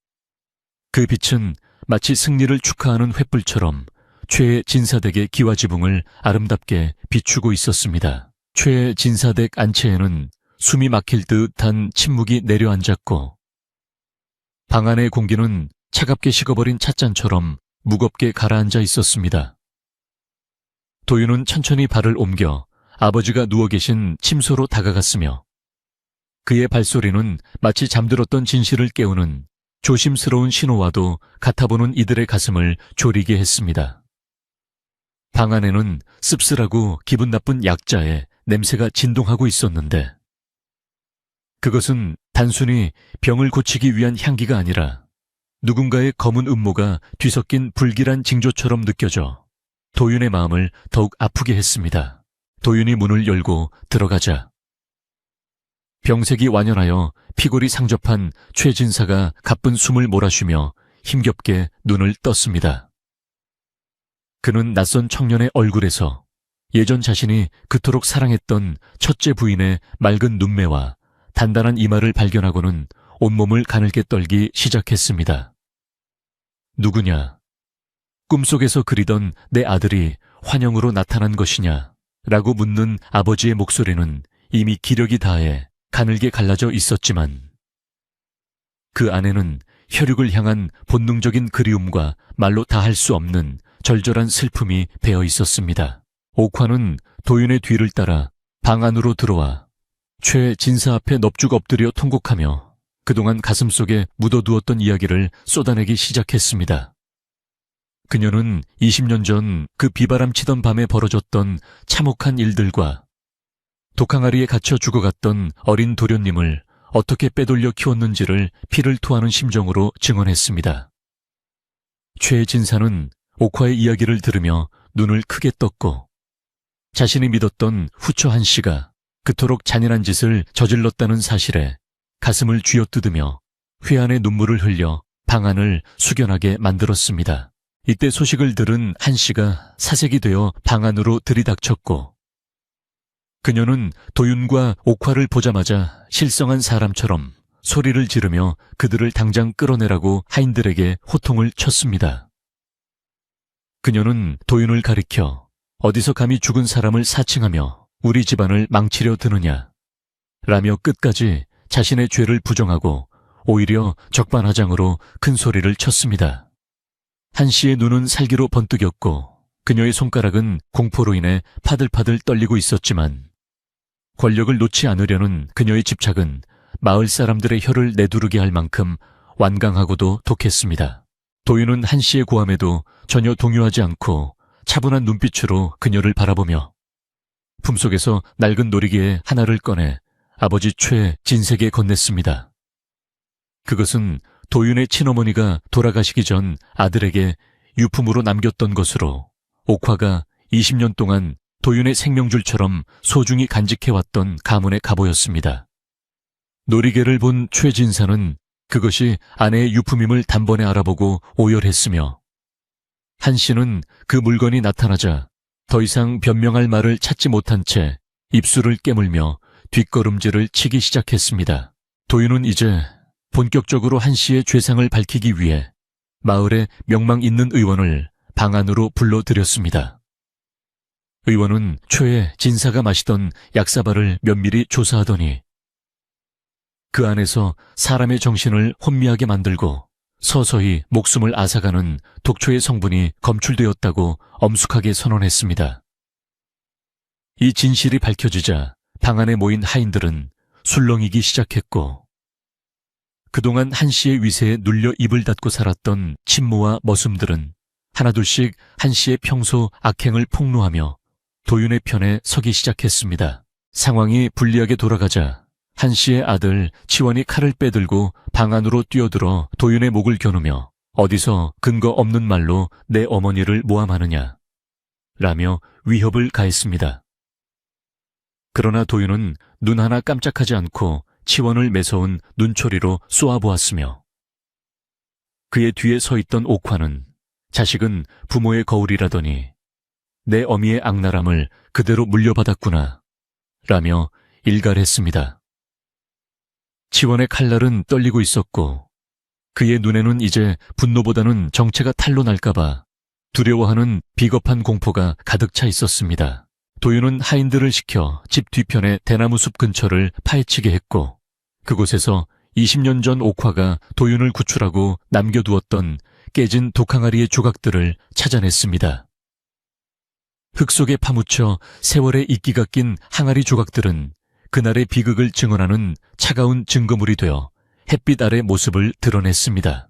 A: 그 빛은 마치 승리를 축하하는 횃불처럼 최 진사댁의 기와지붕을 아름답게 비추고 있었습니다. 최 진사댁 안채에는 숨이 막힐 듯한 침묵이 내려앉았고 방 안의 공기는 차갑게 식어버린 찻잔처럼 무겁게 가라앉아 있었습니다. 도윤은 천천히 발을 옮겨 아버지가 누워 계신 침소로 다가갔으며 그의 발소리는 마치 잠들었던 진실을 깨우는 조심스러운 신호와도 같아보는 이들의 가슴을 졸이게 했습니다. 방 안에는 씁쓸하고 기분 나쁜 약자의 냄새가 진동하고 있었는데 그것은 단순히 병을 고치기 위한 향기가 아니라 누군가의 검은 음모가 뒤섞인 불길한 징조처럼 느껴져 도윤의 마음을 더욱 아프게 했습니다. 도윤이 문을 열고 들어가자 병색이 완연하여 피골이 상접한 최 진사가 가쁜 숨을 몰아쉬며 힘겹게 눈을 떴습니다. 그는 낯선 청년의 얼굴에서 예전 자신이 그토록 사랑했던 첫째 부인의 맑은 눈매와 단단한 이마를 발견하고는 온몸을 가늘게 떨기 시작했습니다. 누구냐? 꿈속에서 그리던 내 아들이 환영으로 나타난 것이냐? 라고 묻는 아버지의 목소리는 이미 기력이 다해 가늘게 갈라져 있었지만 그 안에는 혈육을 향한 본능적인 그리움과 말로 다할 수 없는 절절한 슬픔이 배어 있었습니다. 옥화는 도윤의 뒤를 따라 방 안으로 들어와 최 진사 앞에 넙죽 엎드려 통곡하며 그동안 가슴속에 묻어두었던 이야기를 쏟아내기 시작했습니다. 그녀는 20년 전 그 비바람치던 밤에 벌어졌던 참혹한 일들과 독항아리에 갇혀 죽어갔던 어린 도련님을 어떻게 빼돌려 키웠는지를 피를 토하는 심정으로 증언했습니다. 최 진사는 옥화의 이야기를 들으며 눈을 크게 떴고 자신이 믿었던 후처 한 씨가 그토록 잔인한 짓을 저질렀다는 사실에 가슴을 쥐어뜯으며 회한의 눈물을 흘려 방안을 숙연하게 만들었습니다. 이때 소식을 들은 한 씨가 사색이 되어 방 안으로 들이닥쳤고 그녀는 도윤과 옥화를 보자마자 실성한 사람처럼 소리를 지르며 그들을 당장 끌어내라고 하인들에게 호통을 쳤습니다. 그녀는 도윤을 가리켜 어디서 감히 죽은 사람을 사칭하며 우리 집안을 망치려 드느냐 라며 끝까지 자신의 죄를 부정하고 오히려 적반하장으로 큰 소리를 쳤습니다. 한 씨의 눈은 살기로 번뜩였고 그녀의 손가락은 공포로 인해 파들파들 떨리고 있었지만 권력을 놓지 않으려는 그녀의 집착은 마을 사람들의 혀를 내두르게 할 만큼 완강하고도 독했습니다. 도윤은 한 씨의 고함에도 전혀 동요하지 않고 차분한 눈빛으로 그녀를 바라보며 품속에서 낡은 놀이기에 하나를 꺼내 아버지 최 진색에 건넸습니다. 그것은 도윤의 친어머니가 돌아가시기 전 아들에게 유품으로 남겼던 것으로 옥화가 20년 동안 도윤의 생명줄처럼 소중히 간직해왔던 가문의 갑오였습니다. 놀이개를 본 최 진사는 그것이 아내의 유품임을 단번에 알아보고 오열했으며 한 씨는 그 물건이 나타나자 더 이상 변명할 말을 찾지 못한 채 입술을 깨물며 뒷걸음질을 치기 시작했습니다. 도윤은 이제 본격적으로 한 씨의 죄상을 밝히기 위해 마을에 명망 있는 의원을 방 안으로 불러들였습니다. 의원은 초에 진사가 마시던 약사발을 면밀히 조사하더니 그 안에서 사람의 정신을 혼미하게 만들고 서서히 목숨을 앗아가는 독초의 성분이 검출되었다고 엄숙하게 선언했습니다. 이 진실이 밝혀지자 방 안에 모인 하인들은 술렁이기 시작했고 그동안 한 씨의 위세에 눌려 입을 닫고 살았던 친모와 머슴들은 하나둘씩 한 씨의 평소 악행을 폭로하며 도윤의 편에 서기 시작했습니다. 상황이 불리하게 돌아가자 한 씨의 아들 치원이 칼을 빼들고 방 안으로 뛰어들어 도윤의 목을 겨누며 어디서 근거 없는 말로 내 어머니를 모함하느냐 라며 위협을 가했습니다. 그러나 도윤은 눈 하나 깜짝하지 않고 치원을 매서운 눈초리로 쏘아보았으며 그의 뒤에 서 있던 옥화는 자식은 부모의 거울이라더니 내 어미의 악랄함을 그대로 물려받았구나 라며 일갈했습니다. 치원의 칼날은 떨리고 있었고 그의 눈에는 이제 분노보다는 정체가 탈로 날까봐 두려워하는 비겁한 공포가 가득 차 있었습니다. 도윤은 하인들을 시켜 집 뒤편의 대나무 숲 근처를 파헤치게 했고 그곳에서 20년 전 옥화가 도윤을 구출하고 남겨두었던 깨진 독항아리의 조각들을 찾아냈습니다. 흙 속에 파묻혀 세월의 이끼가 낀 항아리 조각들은 그날의 비극을 증언하는 차가운 증거물이 되어 햇빛 아래 모습을 드러냈습니다.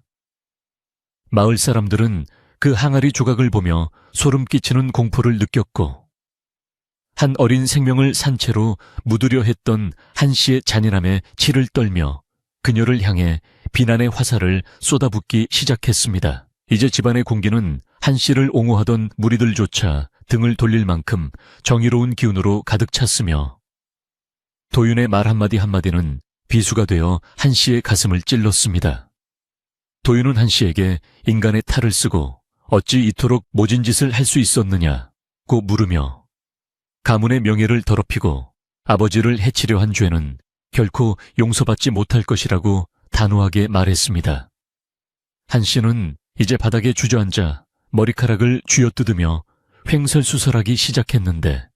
A: 마을 사람들은 그 항아리 조각을 보며 소름 끼치는 공포를 느꼈고 한 어린 생명을 산채로 묻으려 했던 한 씨의 잔인함에 치를 떨며 그녀를 향해 비난의 화살을 쏟아붓기 시작했습니다. 이제 집안의 공기는 한 씨를 옹호하던 무리들조차 등을 돌릴 만큼 정의로운 기운으로 가득 찼으며 도윤의 말 한마디 한마디는 비수가 되어 한 씨의 가슴을 찔렀습니다. 도윤은 한 씨에게 인간의 탈을 쓰고 어찌 이토록 모진 짓을 할 수 있었느냐고 물으며 가문의 명예를 더럽히고 아버지를 해치려 한 죄는 결코 용서받지 못할 것이라고 단호하게 말했습니다. 한 씨는 이제 바닥에 주저앉아 머리카락을 쥐어뜯으며 횡설수설하기 시작했는데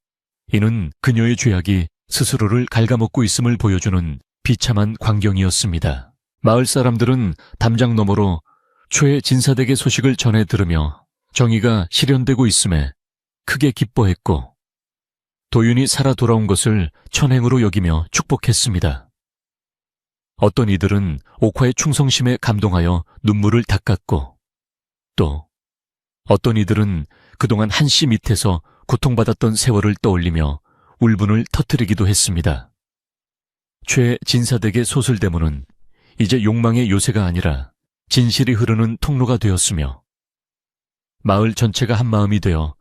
A: 이는 그녀의 죄악이 스스로를 갉아먹고 있음을 보여주는 비참한 광경이었습니다. 마을 사람들은 담장 너머로 초의 진사댁의 소식을 전해 들으며 정의가 실현되고 있음에 크게 기뻐했고 도윤이 살아 돌아온 것을 천행으로 여기며 축복했습니다. 어떤 이들은 옥화의 충성심에 감동하여 눈물을 닦았고 또 어떤 이들은 그동안 한 씨 밑에서 고통받았던 세월을 떠올리며 울분을 터뜨리기도 했습니다. 최 진사댁의 소술대문은 이제 욕망의 요새가 아니라 진실이 흐르는 통로가 되었으며 마을 전체가 한마음이 되어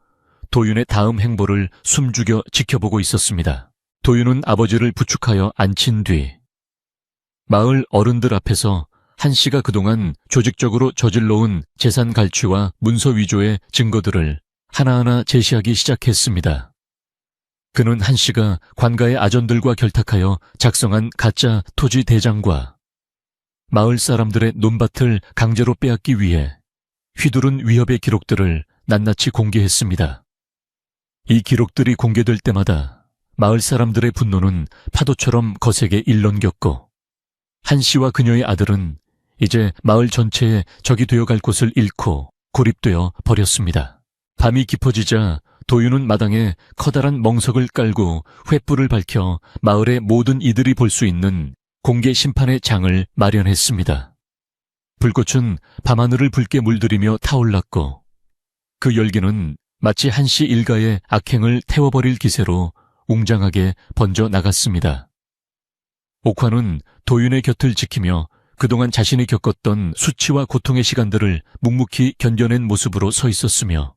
A: 도윤의 다음 행보를 숨죽여 지켜보고 있었습니다. 도윤은 아버지를 부축하여 앉힌 뒤 마을 어른들 앞에서 한 씨가 그동안 조직적으로 저질러온 재산 갈취와 문서 위조의 증거들을 하나하나 제시하기 시작했습니다. 그는 한 씨가 관가의 아전들과 결탁하여 작성한 가짜 토지 대장과 마을 사람들의 논밭을 강제로 빼앗기 위해 휘두른 위협의 기록들을 낱낱이 공개했습니다. 이 기록들이 공개될 때마다 마을 사람들의 분노는 파도처럼 거세게 일렁겼고 한 씨와 그녀의 아들은 이제 마을 전체에 적이 되어갈 곳을 잃고 고립되어 버렸습니다. 밤이 깊어지자 도윤은 마당에 커다란 멍석을 깔고 횃불을 밝혀 마을의 모든 이들이 볼 수 있는 공개 심판의 장을 마련했습니다. 불꽃은 밤하늘을 붉게 물들이며 타올랐고 그 열기는 마치 한 씨 일가의 악행을 태워버릴 기세로 웅장하게 번져 나갔습니다. 옥화는 도윤의 곁을 지키며 그동안 자신이 겪었던 수치와 고통의 시간들을 묵묵히 견뎌낸 모습으로 서 있었으며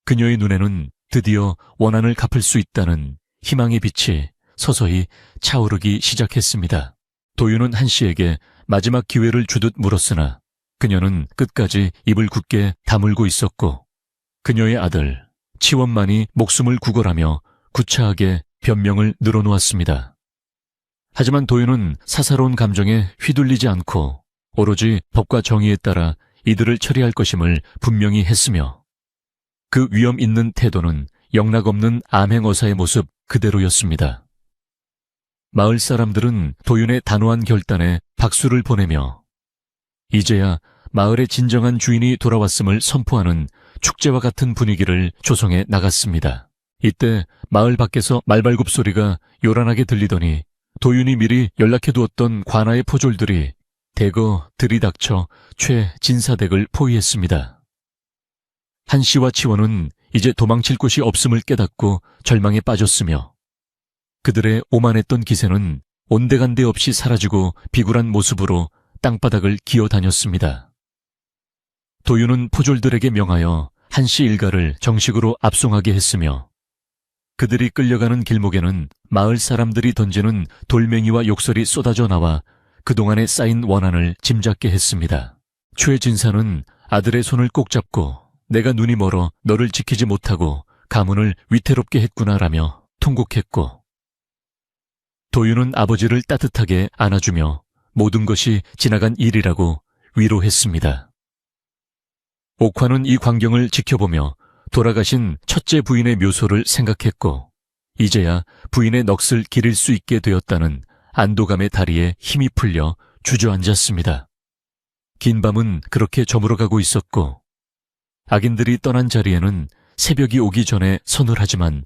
A: 그녀의 눈에는 드디어 원한을 갚을 수 있다는 희망의 빛이 서서히 차오르기 시작했습니다. 도윤은 한 씨에게 마지막 기회를 주듯 물었으나 그녀는 끝까지 입을 굳게 다물고 있었고 그녀의 아들 치원만이 목숨을 구걸하며 구차하게 변명을 늘어놓았습니다. 하지만 도윤은 사사로운 감정에 휘둘리지 않고 오로지 법과 정의에 따라 이들을 처리할 것임을 분명히 했으며 그 위험 있는 태도는 영락없는 암행어사의 모습 그대로였습니다. 마을 사람들은 도윤의 단호한 결단에 박수를 보내며 이제야 마을의 진정한 주인이 돌아왔음을 선포하는 축제와 같은 분위기를 조성해 나갔습니다. 이때 마을 밖에서 말발굽 소리가 요란하게 들리더니 도윤이 미리 연락해두었던 관아의 포졸들이 대거 들이닥쳐 최 진사댁을 포위했습니다. 한씨와 치원은 이제 도망칠 곳이 없음을 깨닫고 절망에 빠졌으며 그들의 오만했던 기세는 온데간데 없이 사라지고 비굴한 모습으로 땅바닥을 기어다녔습니다. 도윤은 포졸들에게 명하여 한씨 일가를 정식으로 압송하게 했으며 그들이 끌려가는 길목에는 마을 사람들이 던지는 돌멩이와 욕설이 쏟아져 나와 그동안에 쌓인 원한을 짐작게 했습니다. 최 진사는 아들의 손을 꼭 잡고 내가 눈이 멀어 너를 지키지 못하고 가문을 위태롭게 했구나라며 통곡했고 도윤은 아버지를 따뜻하게 안아주며 모든 것이 지나간 일이라고 위로했습니다. 옥화는 이 광경을 지켜보며 돌아가신 첫째 부인의 묘소를 생각했고 이제야 부인의 넋을 기릴 수 있게 되었다는 안도감의 다리에 힘이 풀려 주저앉았습니다. 긴 밤은 그렇게 저물어가고 있었고 악인들이 떠난 자리에는 새벽이 오기 전에 서늘하지만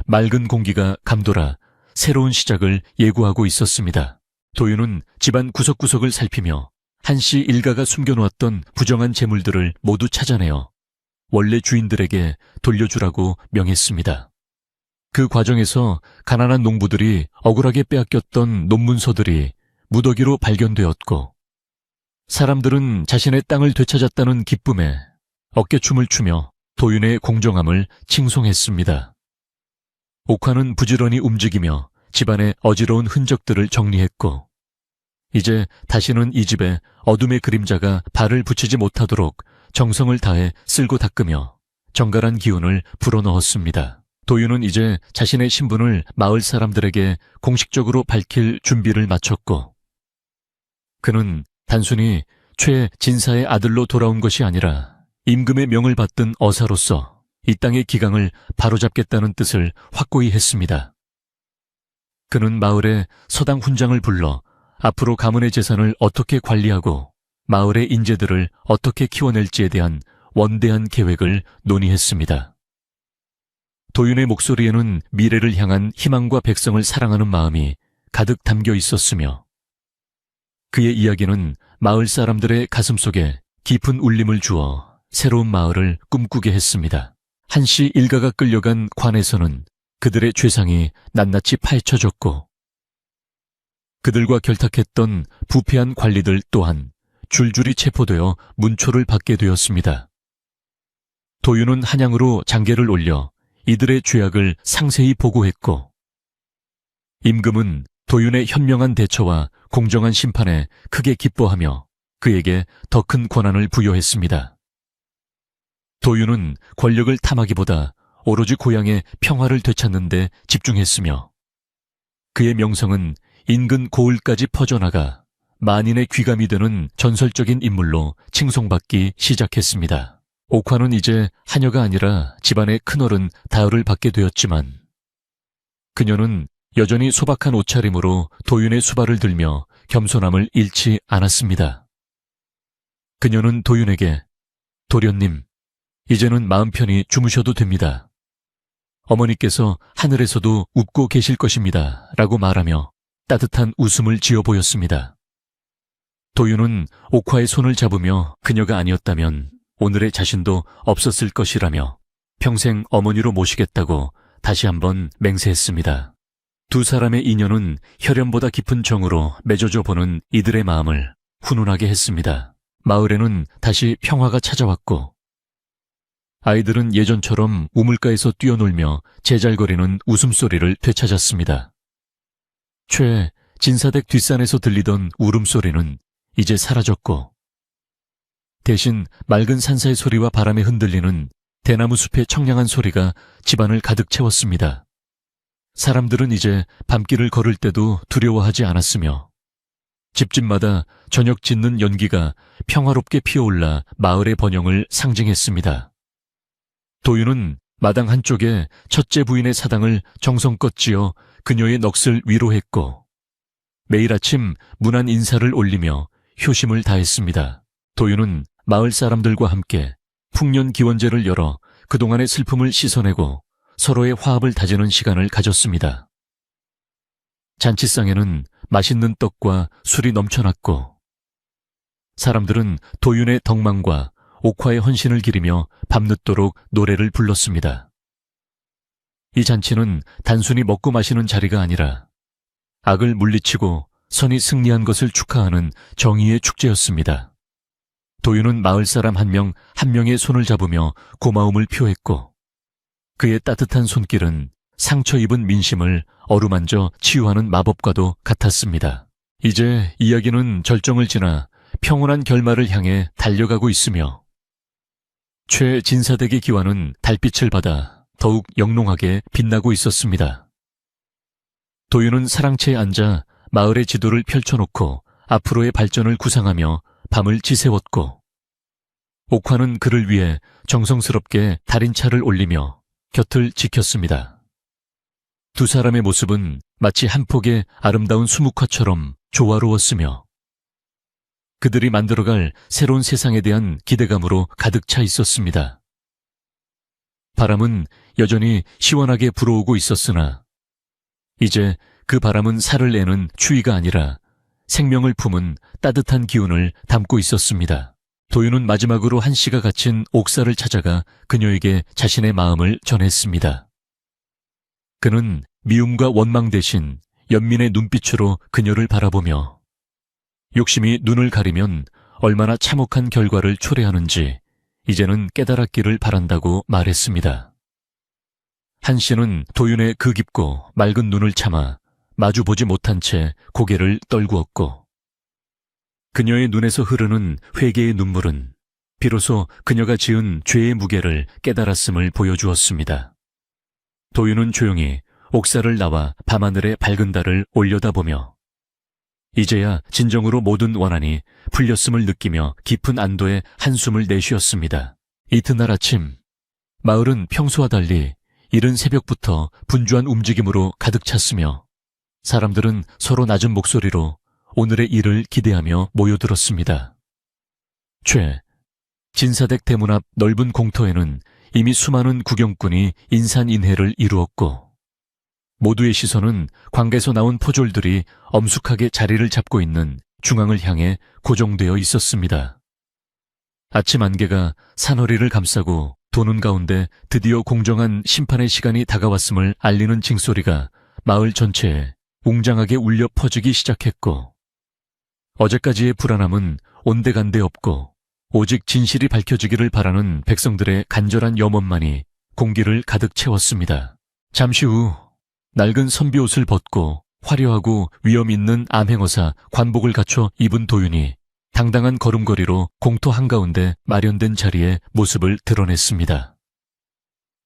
A: 맑은 공기가 감돌아 새로운 시작을 예고하고 있었습니다. 도윤은 집안 구석구석을 살피며 한씨 일가가 숨겨놓았던 부정한 재물들을 모두 찾아내어 원래 주인들에게 돌려주라고 명했습니다. 그 과정에서 가난한 농부들이 억울하게 빼앗겼던 논문서들이 무더기로 발견되었고 사람들은 자신의 땅을 되찾았다는 기쁨에 어깨춤을 추며 도윤의 공정함을 칭송했습니다. 옥화는 부지런히 움직이며 집안의 어지러운 흔적들을 정리했고 이제 다시는 이 집에 어둠의 그림자가 발을 붙이지 못하도록 정성을 다해 쓸고 닦으며 정갈한 기운을 불어넣었습니다. 도윤은 이제 자신의 신분을 마을 사람들에게 공식적으로 밝힐 준비를 마쳤고 그는 단순히 최 진사의 아들로 돌아온 것이 아니라 임금의 명을 받든 어사로서 이 땅의 기강을 바로잡겠다는 뜻을 확고히 했습니다. 그는 마을의 서당 훈장을 불러 앞으로 가문의 재산을 어떻게 관리하고 마을의 인재들을 어떻게 키워낼지에 대한 원대한 계획을 논의했습니다. 도윤의 목소리에는 미래를 향한 희망과 백성을 사랑하는 마음이 가득 담겨 있었으며 그의 이야기는 마을 사람들의 가슴속에 깊은 울림을 주어 새로운 마을을 꿈꾸게 했습니다. 한씨 일가가 끌려간 관에서는 그들의 죄상이 낱낱이 파헤쳐졌고 그들과 결탁했던 부패한 관리들 또한 줄줄이 체포되어 문초를 받게 되었습니다. 도윤은 한양으로 장계를 올려 이들의 죄악을 상세히 보고했고 임금은 도윤의 현명한 대처와 공정한 심판에 크게 기뻐하며 그에게 더 큰 권한을 부여했습니다. 도윤은 권력을 탐하기보다 오로지 고향의 평화를 되찾는 데 집중했으며 그의 명성은 인근 고을까지 퍼져나가 만인의 귀감이 되는 전설적인 인물로 칭송받기 시작했습니다. 옥화는 이제 하녀가 아니라 집안의 큰어른 다을을 받게 되었지만 그녀는 여전히 소박한 옷차림으로 도윤의 수발을 들며 겸손함을 잃지 않았습니다. 그녀는 도윤에게 도련님, 이제는 마음 편히 주무셔도 됩니다. 어머니께서 하늘에서도 웃고 계실 것입니다. 라고 말하며 따뜻한 웃음을 지어 보였습니다. 도윤은 옥화의 손을 잡으며 그녀가 아니었다면 오늘의 자신도 없었을 것이라며 평생 어머니로 모시겠다고 다시 한번 맹세했습니다. 두 사람의 인연은 혈연보다 깊은 정으로 맺어져 보는 이들의 마음을 훈훈하게 했습니다. 마을에는 다시 평화가 찾아왔고 아이들은 예전처럼 우물가에서 뛰어놀며 제잘거리는 웃음소리를 되찾았습니다. 최 진사댁 뒷산에서 들리던 울음소리는 이제 사라졌고, 대신 맑은 산사의 소리와 바람에 흔들리는 대나무 숲의 청량한 소리가 집안을 가득 채웠습니다. 사람들은 이제 밤길을 걸을 때도 두려워하지 않았으며, 집집마다 저녁 짓는 연기가 평화롭게 피어올라 마을의 번영을 상징했습니다. 도윤은 마당 한쪽에 첫째 부인의 사당을 정성껏 지어 그녀의 넋을 위로했고, 매일 아침 문안 인사를 올리며 효심을 다했습니다. 도윤은 마을 사람들과 함께 풍년 기원제를 열어 그동안의 슬픔을 씻어내고 서로의 화합을 다지는 시간을 가졌습니다. 잔치상에는 맛있는 떡과 술이 넘쳐났고, 사람들은 도윤의 덕망과 옥화의 헌신을 기리며 밤늦도록 노래를 불렀습니다. 이 잔치는 단순히 먹고 마시는 자리가 아니라 악을 물리치고 선이 승리한 것을 축하하는 정의의 축제였습니다. 도윤은 마을 사람 한 명 한 명의 손을 잡으며 고마움을 표했고, 그의 따뜻한 손길은 상처 입은 민심을 어루만져 치유하는 마법과도 같았습니다. 이제 이야기는 절정을 지나 평온한 결말을 향해 달려가고 있으며, 최진사댁의 기와는 달빛을 받아 더욱 영롱하게 빛나고 있었습니다. 도윤은 사랑채에 앉아 마을의 지도를 펼쳐놓고 앞으로의 발전을 구상하며 밤을 지새웠고, 옥화는 그를 위해 정성스럽게 달인차를 올리며 곁을 지켰습니다. 두 사람의 모습은 마치 한 폭의 아름다운 수묵화처럼 조화로웠으며, 그들이 만들어갈 새로운 세상에 대한 기대감으로 가득 차 있었습니다. 바람은 여전히 시원하게 불어오고 있었으나, 이제 그 바람은 살을 내는 추위가 아니라 생명을 품은 따뜻한 기운을 담고 있었습니다. 도윤은 마지막으로 한씨가 갇힌 옥사를 찾아가 그녀에게 자신의 마음을 전했습니다. 그는 미움과 원망 대신 연민의 눈빛으로 그녀를 바라보며, 욕심이 눈을 가리면 얼마나 참혹한 결과를 초래하는지 이제는 깨달았기를 바란다고 말했습니다. 한씨는 도윤의 그 깊고 맑은 눈을 참아 마주보지 못한 채 고개를 떨구었고, 그녀의 눈에서 흐르는 회개의 눈물은 비로소 그녀가 지은 죄의 무게를 깨달았음을 보여주었습니다. 도윤은 조용히 옥사를 나와 밤하늘의 밝은 달을 올려다보며 이제야 진정으로 모든 원한이 풀렸음을 느끼며 깊은 안도의 한숨을 내쉬었습니다. 이튿날 아침, 마을은 평소와 달리 이른 새벽부터 분주한 움직임으로 가득 찼으며, 사람들은 서로 낮은 목소리로 오늘의 일을 기대하며 모여들었습니다. 진사댁 대문 앞 넓은 공터에는 이미 수많은 구경꾼이 인산인해를 이루었고, 모두의 시선은 광개에서 나온 포졸들이 엄숙하게 자리를 잡고 있는 중앙을 향해 고정되어 있었습니다. 아침 안개가 산허리를 감싸고 도는 가운데 드디어 공정한 심판의 시간이 다가왔음을 알리는 징소리가 마을 전체에 웅장하게 울려 퍼지기 시작했고, 어제까지의 불안함은 온데간데 없고 오직 진실이 밝혀지기를 바라는 백성들의 간절한 염원만이 공기를 가득 채웠습니다. 잠시 후 낡은 선비옷을 벗고 화려하고 위험 있는 암행어사 관복을 갖춰 입은 도윤이 당당한 걸음걸이로 공터 한가운데 마련된 자리에 모습을 드러냈습니다.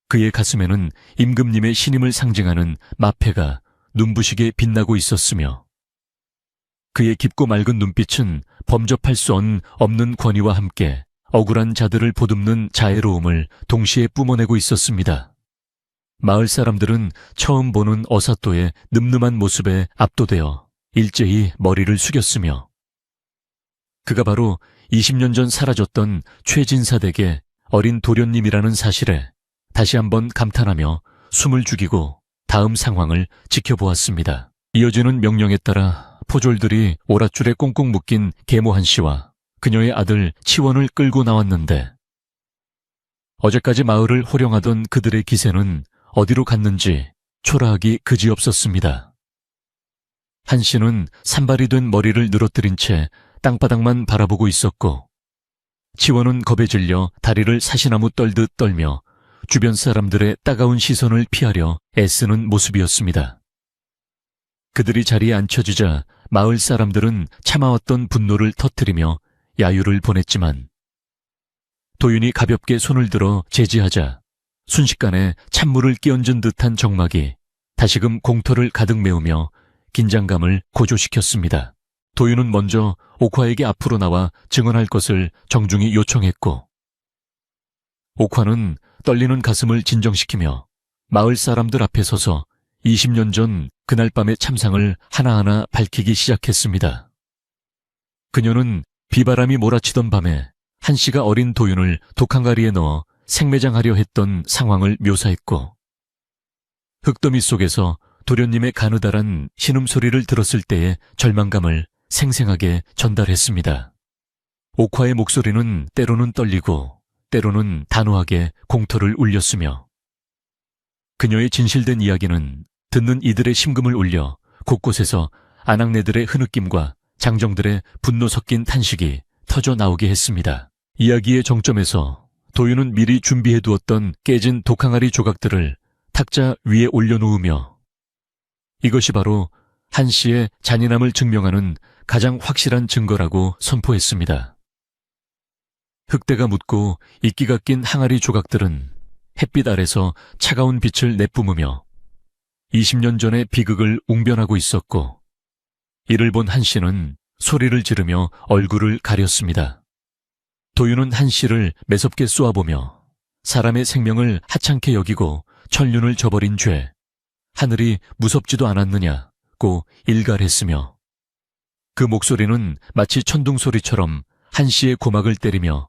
A: 그의 가슴에는 임금님의 신임을 상징하는 마패가 눈부시게 빛나고 있었으며, 그의 깊고 맑은 눈빛은 범접할 수 없는 권위와 함께 억울한 자들을 보듬는 자애로움을 동시에 뿜어내고 있었습니다. 마을 사람들은 처음 보는 어사또의 늠름한 모습에 압도되어 일제히 머리를 숙였으며, 그가 바로 20년 전 사라졌던 최진사댁의 어린 도련님이라는 사실에 다시 한번 감탄하며 숨을 죽이고 다음 상황을 지켜보았습니다. 이어지는 명령에 따라 포졸들이 오랏줄에 꽁꽁 묶인 계모 한씨와 그녀의 아들 치원을 끌고 나왔는데, 어제까지 마을을 호령하던 그들의 기세는 어디로 갔는지 초라하기 그지없었습니다. 한씨는 산발이 된 머리를 늘어뜨린 채 땅바닥만 바라보고 있었고, 치원은 겁에 질려 다리를 사시나무 떨듯 떨며 주변 사람들의 따가운 시선을 피하려 애쓰는 모습이었습니다. 그들이 자리에 앉혀지자 마을 사람들은 참아왔던 분노를 터뜨리며 야유를 보냈지만 도윤이 가볍게 손을 들어 제지하자 순식간에 찬물을 끼얹은 듯한 정막이 다시금 공터를 가득 메우며 긴장감을 고조시켰습니다. 도윤은 먼저 옥화에게 앞으로 나와 증언할 것을 정중히 요청했고 옥화는 떨리는 가슴을 진정시키며 마을 사람들 앞에 서서 20년 전 그날 밤의 참상을 하나하나 밝히기 시작했습니다. 그녀는 비바람이 몰아치던 밤에 한씨가 어린 도윤을 독한가리에 넣어 생매장하려 했던 상황을 묘사했고 흙더미 속에서 도련님의 가느다란 신음소리를 들었을 때의 절망감을 생생하게 전달했습니다. 옥화의 목소리는 때로는 떨리고 때로는 단호하게 공터를 울렸으며 그녀의 진실된 이야기는 듣는 이들의 심금을 울려 곳곳에서 아낙네들의 흐느낌과 장정들의 분노 섞인 탄식이 터져 나오게 했습니다. 이야기의 정점에서 도윤은 미리 준비해두었던 깨진 독항아리 조각들을 탁자 위에 올려놓으며 이것이 바로 한씨의 잔인함을 증명하는 가장 확실한 증거라고 선포했습니다. 흙대가 묻고 이끼가 낀 항아리 조각들은 햇빛 아래서 차가운 빛을 내뿜으며 20년 전의 비극을 웅변하고 있었고 이를 본 한씨는 소리를 지르며 얼굴을 가렸습니다. 도윤은 한씨를 매섭게 쏘아보며 사람의 생명을 하찮게 여기고 천륜을 저버린 죄, 하늘이 무섭지도 않았느냐고 일갈했으며 그 목소리는 마치 천둥소리처럼 한씨의 고막을 때리며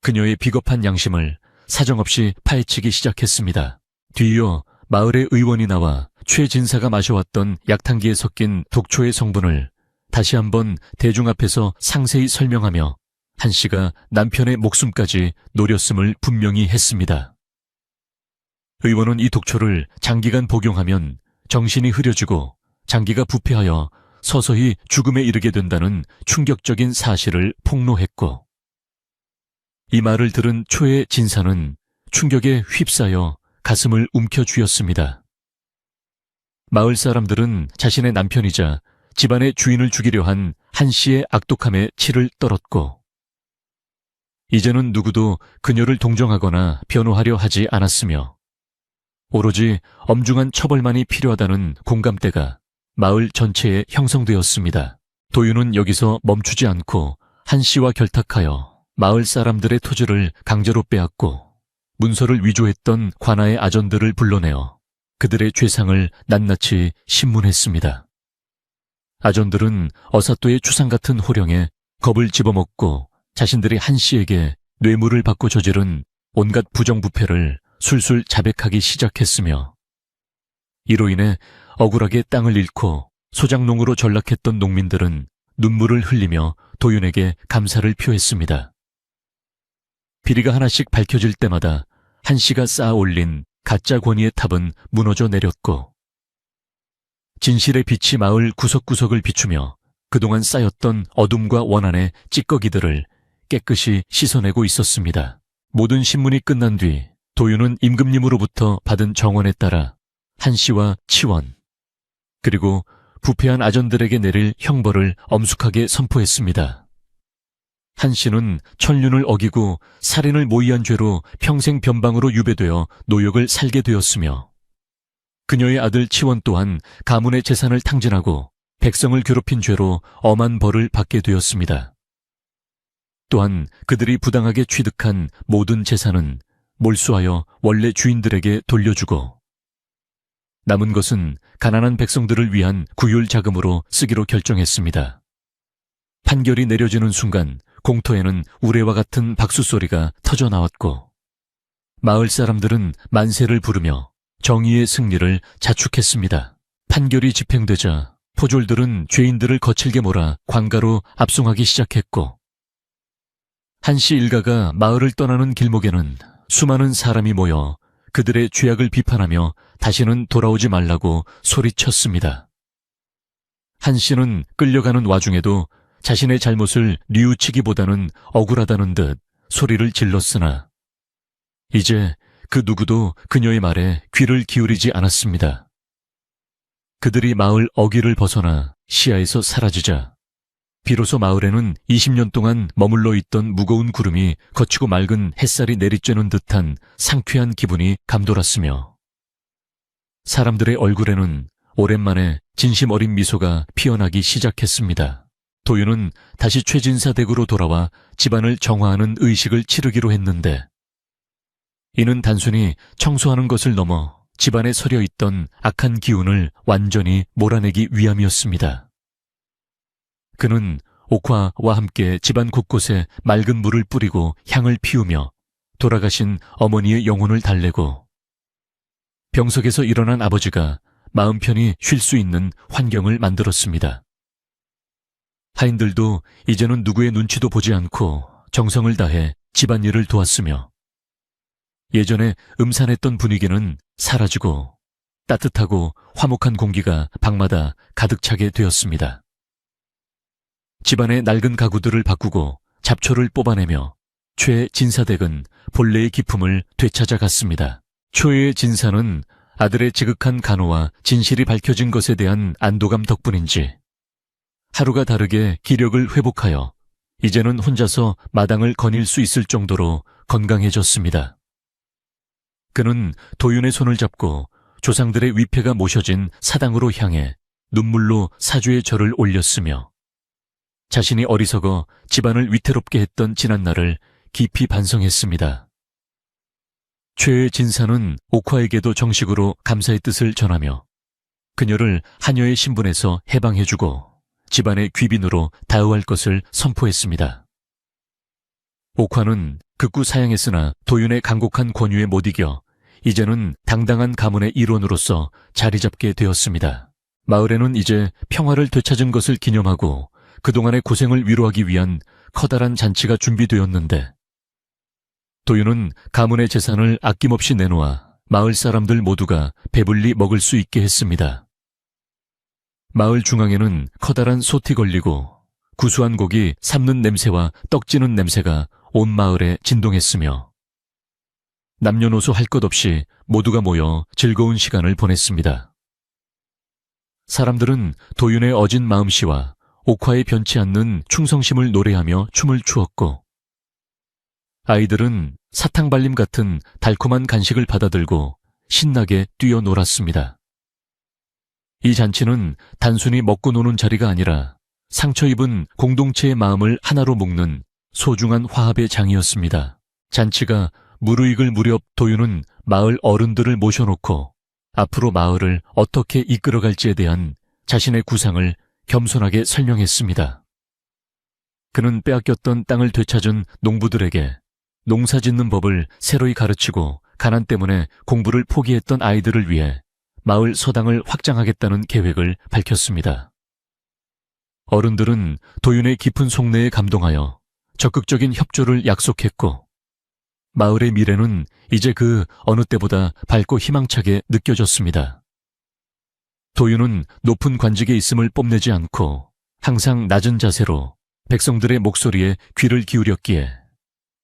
A: 그녀의 비겁한 양심을 사정없이 파헤치기 시작했습니다. 뒤이어 마을의 의원이 나와 최 진사가 마셔왔던 약탕기에 섞인 독초의 성분을 다시 한번 대중 앞에서 상세히 설명하며 한씨가 남편의 목숨까지 노렸음을 분명히 했습니다. 의원은 이 독초를 장기간 복용하면 정신이 흐려지고 장기가 부패하여 서서히 죽음에 이르게 된다는 충격적인 사실을 폭로했고 이 말을 들은 초의 진사는 충격에 휩싸여 가슴을 움켜쥐었습니다. 마을 사람들은 자신의 남편이자 집안의 주인을 죽이려 한 한씨의 악독함에 치를 떨었고 이제는 누구도 그녀를 동정하거나 변호하려 하지 않았으며 오로지 엄중한 처벌만이 필요하다는 공감대가 마을 전체에 형성되었습니다. 도윤은 여기서 멈추지 않고 한씨와 결탁하여 마을 사람들의 토지를 강제로 빼앗고 문서를 위조했던 관아의 아전들을 불러내어 그들의 죄상을 낱낱이 신문했습니다. 아전들은 어사또의 추상 같은 호령에 겁을 집어먹고 자신들이 한씨에게 뇌물을 받고 저지른 온갖 부정부패를 술술 자백하기 시작했으며 이로 인해 억울하게 땅을 잃고 소작농으로 전락했던 농민들은 눈물을 흘리며 도윤에게 감사를 표했습니다. 비리가 하나씩 밝혀질 때마다 한씨가 쌓아 올린 가짜 권위의 탑은 무너져 내렸고 진실의 빛이 마을 구석구석을 비추며 그동안 쌓였던 어둠과 원한의 찌꺼기들을 깨끗이 씻어내고 있었습니다. 모든 신문이 끝난 뒤 도윤은 임금님으로부터 받은 정원에 따라 한씨와 치원 그리고 부패한 아전들에게 내릴 형벌을 엄숙하게 선포했습니다. 한씨는 천륜을 어기고 살인을 모의한 죄로 평생 변방으로 유배되어 노역을 살게 되었으며 그녀의 아들 치원 또한 가문의 재산을 탕진하고 백성을 괴롭힌 죄로 엄한 벌을 받게 되었습니다. 또한 그들이 부당하게 취득한 모든 재산은 몰수하여 원래 주인들에게 돌려주고 남은 것은 가난한 백성들을 위한 구휼 자금으로 쓰기로 결정했습니다. 판결이 내려지는 순간 공터에는 우레와 같은 박수소리가 터져 나왔고 마을 사람들은 만세를 부르며 정의의 승리를 자축했습니다. 판결이 집행되자 포졸들은 죄인들을 거칠게 몰아 관가로 압송하기 시작했고 한씨 일가가 마을을 떠나는 길목에는 수많은 사람이 모여 그들의 죄악을 비판하며 다시는 돌아오지 말라고 소리쳤습니다. 한씨는 끌려가는 와중에도 자신의 잘못을 뉘우치기보다는 억울하다는 듯 소리를 질렀으나 이제 그 누구도 그녀의 말에 귀를 기울이지 않았습니다. 그들이 마을 어귀를 벗어나 시야에서 사라지자 비로소 마을에는 20년 동안 머물러 있던 무거운 구름이 거치고 맑은 햇살이 내리쬐는 듯한 상쾌한 기분이 감돌았으며 사람들의 얼굴에는 오랜만에 진심 어린 미소가 피어나기 시작했습니다. 도윤은 다시 최진사 댁으로 돌아와 집안을 정화하는 의식을 치르기로 했는데 이는 단순히 청소하는 것을 넘어 집안에 서려 있던 악한 기운을 완전히 몰아내기 위함이었습니다. 그는 옥화와 함께 집안 곳곳에 맑은 물을 뿌리고 향을 피우며 돌아가신 어머니의 영혼을 달래고 병석에서 일어난 아버지가 마음 편히 쉴 수 있는 환경을 만들었습니다. 하인들도 이제는 누구의 눈치도 보지 않고 정성을 다해 집안일을 도왔으며 예전에 음산했던 분위기는 사라지고 따뜻하고 화목한 공기가 방마다 가득 차게 되었습니다. 집안의 낡은 가구들을 바꾸고 잡초를 뽑아내며 최진사댁은 본래의 기품을 되찾아갔습니다. 초의 진사는 아들의 지극한 간호와 진실이 밝혀진 것에 대한 안도감 덕분인지 하루가 다르게 기력을 회복하여 이제는 혼자서 마당을 거닐 수 있을 정도로 건강해졌습니다. 그는 도윤의 손을 잡고 조상들의 위패가 모셔진 사당으로 향해 눈물로 사죄의 절을 올렸으며 자신이 어리석어 집안을 위태롭게 했던 지난날을 깊이 반성했습니다. 최의 진사는 옥화에게도 정식으로 감사의 뜻을 전하며 그녀를 하녀의 신분에서 해방해주고 집안의 귀빈으로 다의할 것을 선포했습니다. 옥화는 극구 사양했으나 도윤의 간곡한 권유에 못 이겨 이제는 당당한 가문의 일원으로서 자리 잡게 되었습니다. 마을에는 이제 평화를 되찾은 것을 기념하고 그동안의 고생을 위로하기 위한 커다란 잔치가 준비되었는데 도윤은 가문의 재산을 아낌없이 내놓아 마을 사람들 모두가 배불리 먹을 수 있게 했습니다. 마을 중앙에는 커다란 솥이 걸리고 구수한 고기 삶는 냄새와 떡지는 냄새가 온 마을에 진동했으며 남녀노소 할 것 없이 모두가 모여 즐거운 시간을 보냈습니다. 사람들은 도윤의 어진 마음씨와 옥화에 변치 않는 충성심을 노래하며 춤을 추었고 아이들은 사탕발림 같은 달콤한 간식을 받아들고 신나게 뛰어놀았습니다. 이 잔치는 단순히 먹고 노는 자리가 아니라 상처 입은 공동체의 마음을 하나로 묶는 소중한 화합의 장이었습니다. 잔치가 무르익을 무렵 도윤은 마을 어른들을 모셔놓고 앞으로 마을을 어떻게 이끌어갈지에 대한 자신의 구상을 겸손하게 설명했습니다. 그는 빼앗겼던 땅을 되찾은 농부들에게 농사 짓는 법을 새로이 가르치고 가난 때문에 공부를 포기했던 아이들을 위해 마을 서당을 확장하겠다는 계획을 밝혔습니다. 어른들은 도윤의 깊은 속내에 감동하여 적극적인 협조를 약속했고 마을의 미래는 이제 그 어느 때보다 밝고 희망차게 느껴졌습니다. 도윤은 높은 관직에 있음을 뽐내지 않고 항상 낮은 자세로 백성들의 목소리에 귀를 기울였기에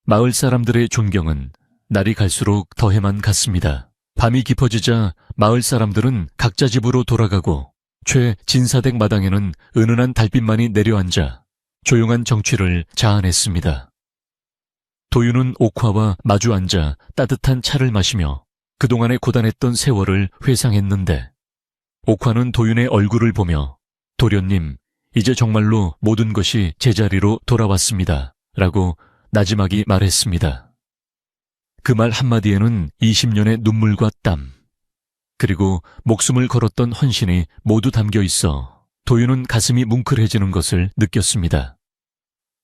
A: 마을 사람들의 존경은 날이 갈수록 더해만 갔습니다. 밤이 깊어지자 마을 사람들은 각자 집으로 돌아가고 최진사댁 마당에는 은은한 달빛만이 내려앉아 조용한 정취를 자아냈습니다. 도윤은 옥화와 마주 앉아 따뜻한 차를 마시며 그동안에 고단했던 세월을 회상했는데 옥화는 도윤의 얼굴을 보며 도련님, 이제 정말로 모든 것이 제자리로 돌아왔습니다. 라고 나지막이 말했습니다. 그 말 한마디에는 20년의 눈물과 땀, 그리고 목숨을 걸었던 헌신이 모두 담겨 있어 도윤은 가슴이 뭉클해지는 것을 느꼈습니다.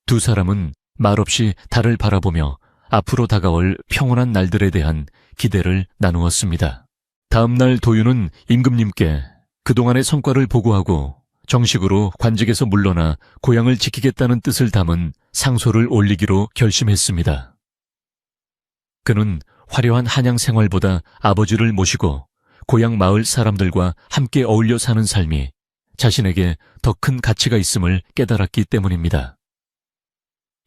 A: 두 사람은 말없이 달을 바라보며 앞으로 다가올 평온한 날들에 대한 기대를 나누었습니다. 다음 날 도윤은 임금님께 그동안의 성과를 보고하고 정식으로 관직에서 물러나 고향을 지키겠다는 뜻을 담은 상소를 올리기로 결심했습니다. 그는 화려한 한양 생활보다 아버지를 모시고 고향 마을 사람들과 함께 어울려 사는 삶이 자신에게 더 큰 가치가 있음을 깨달았기 때문입니다.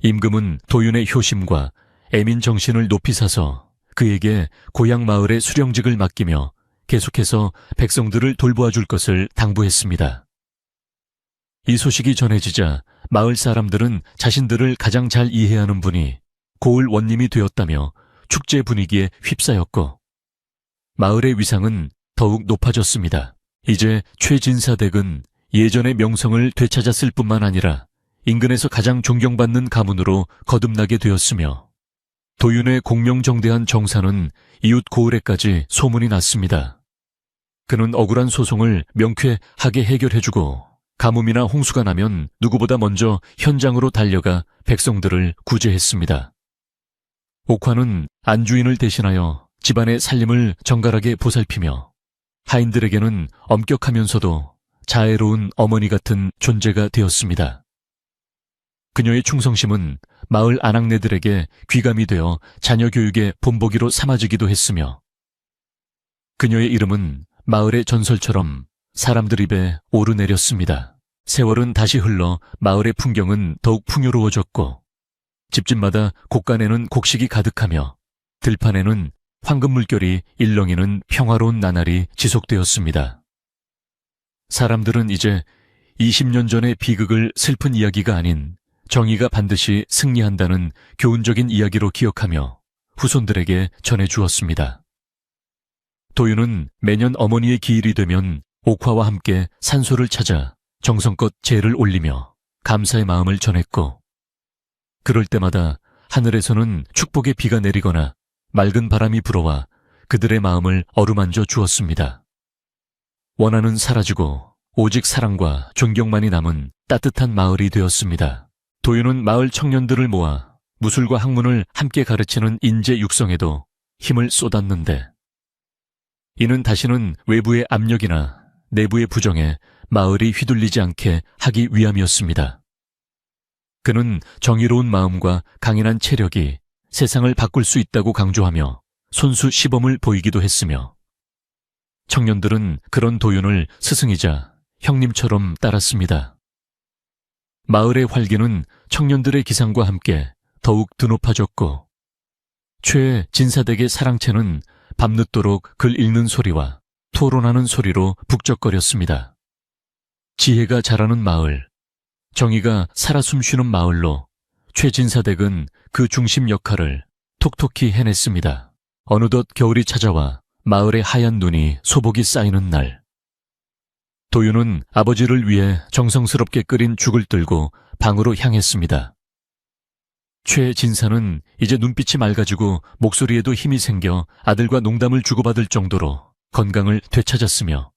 A: 임금은 도윤의 효심과 애민 정신을 높이 사서 그에게 고향 마을의 수령직을 맡기며 계속해서 백성들을 돌보아 줄 것을 당부했습니다. 이 소식이 전해지자 마을 사람들은 자신들을 가장 잘 이해하는 분이 고을 원님이 되었다며 축제 분위기에 휩싸였고 마을의 위상은 더욱 높아졌습니다. 이제 최진사댁은 예전의 명성을 되찾았을 뿐만 아니라 인근에서 가장 존경받는 가문으로 거듭나게 되었으며 도윤의 공명정대한 정사는 이웃 고을에까지 소문이 났습니다. 그는 억울한 소송을 명쾌하게 해결해주고 가뭄이나 홍수가 나면 누구보다 먼저 현장으로 달려가 백성들을 구제했습니다. 옥화는 안주인을 대신하여 집안의 살림을 정갈하게 보살피며 하인들에게는 엄격하면서도 자애로운 어머니 같은 존재가 되었습니다. 그녀의 충성심은 마을 아낙네들에게 귀감이 되어 자녀 교육의 본보기로 삼아지기도 했으며 그녀의 이름은 마을의 전설처럼 사람들 입에 오르내렸습니다. 세월은 다시 흘러 마을의 풍경은 더욱 풍요로워졌고 집집마다 곡간에는 곡식이 가득하며 들판에는 황금 물결이 일렁이는 평화로운 나날이 지속되었습니다. 사람들은 이제 20년 전의 비극을 슬픈 이야기가 아닌 정의가 반드시 승리한다는 교훈적인 이야기로 기억하며 후손들에게 전해주었습니다. 도윤은 매년 어머니의 기일이 되면 옥화와 함께 산소를 찾아 정성껏 제를 올리며 감사의 마음을 전했고 그럴 때마다 하늘에서는 축복의 비가 내리거나 맑은 바람이 불어와 그들의 마음을 어루만져 주었습니다. 원한은 사라지고 오직 사랑과 존경만이 남은 따뜻한 마을이 되었습니다. 도윤은 마을 청년들을 모아 무술과 학문을 함께 가르치는 인재 육성에도 힘을 쏟았는데 이는 다시는 외부의 압력이나 내부의 부정에 마을이 휘둘리지 않게 하기 위함이었습니다. 그는 정의로운 마음과 강인한 체력이 세상을 바꿀 수 있다고 강조하며 손수 시범을 보이기도 했으며 청년들은 그런 도윤을 스승이자 형님처럼 따랐습니다. 마을의 활기는 청년들의 기상과 함께 더욱 드높아졌고 최 진사댁의 사랑채는 밤늦도록 글 읽는 소리와 토론하는 소리로 북적거렸습니다. 지혜가 자라는 마을, 정의가 살아 숨쉬는 마을로 최진사댁은 그 중심 역할을 톡톡히 해냈습니다. 어느덧 겨울이 찾아와 마을의 하얀 눈이 소복이 쌓이는 날, 도윤은 아버지를 위해 정성스럽게 끓인 죽을 들고 방으로 향했습니다. 최진사는 이제 눈빛이 맑아지고 목소리에도 힘이 생겨 아들과 농담을 주고받을 정도로 건강을 되찾았으며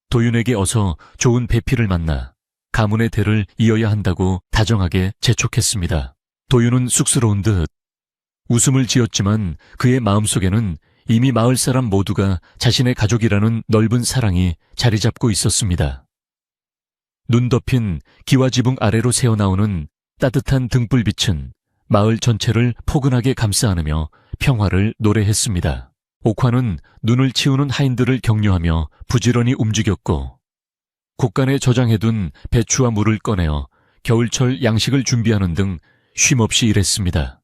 A: 도윤에게 어서 좋은 배필을 만나 가문의 대를 이어야 한다고 다정하게 재촉했습니다. 도윤은 쑥스러운 듯 웃음을 지었지만 그의 마음속에는 이미 마을 사람 모두가 자신의 가족이라는 넓은 사랑이 자리 잡고 있었습니다. 눈 덮인 기와지붕 아래로 새어나오는 따뜻한 등불빛은 마을 전체를 포근하게 감싸 안으며 평화를 노래했습니다. 옥화는 눈을 치우는 하인들을 격려하며 부지런히 움직였고 곡간에 저장해둔 배추와 물을 꺼내어 겨울철 양식을 준비하는 등 쉼없이 일했습니다.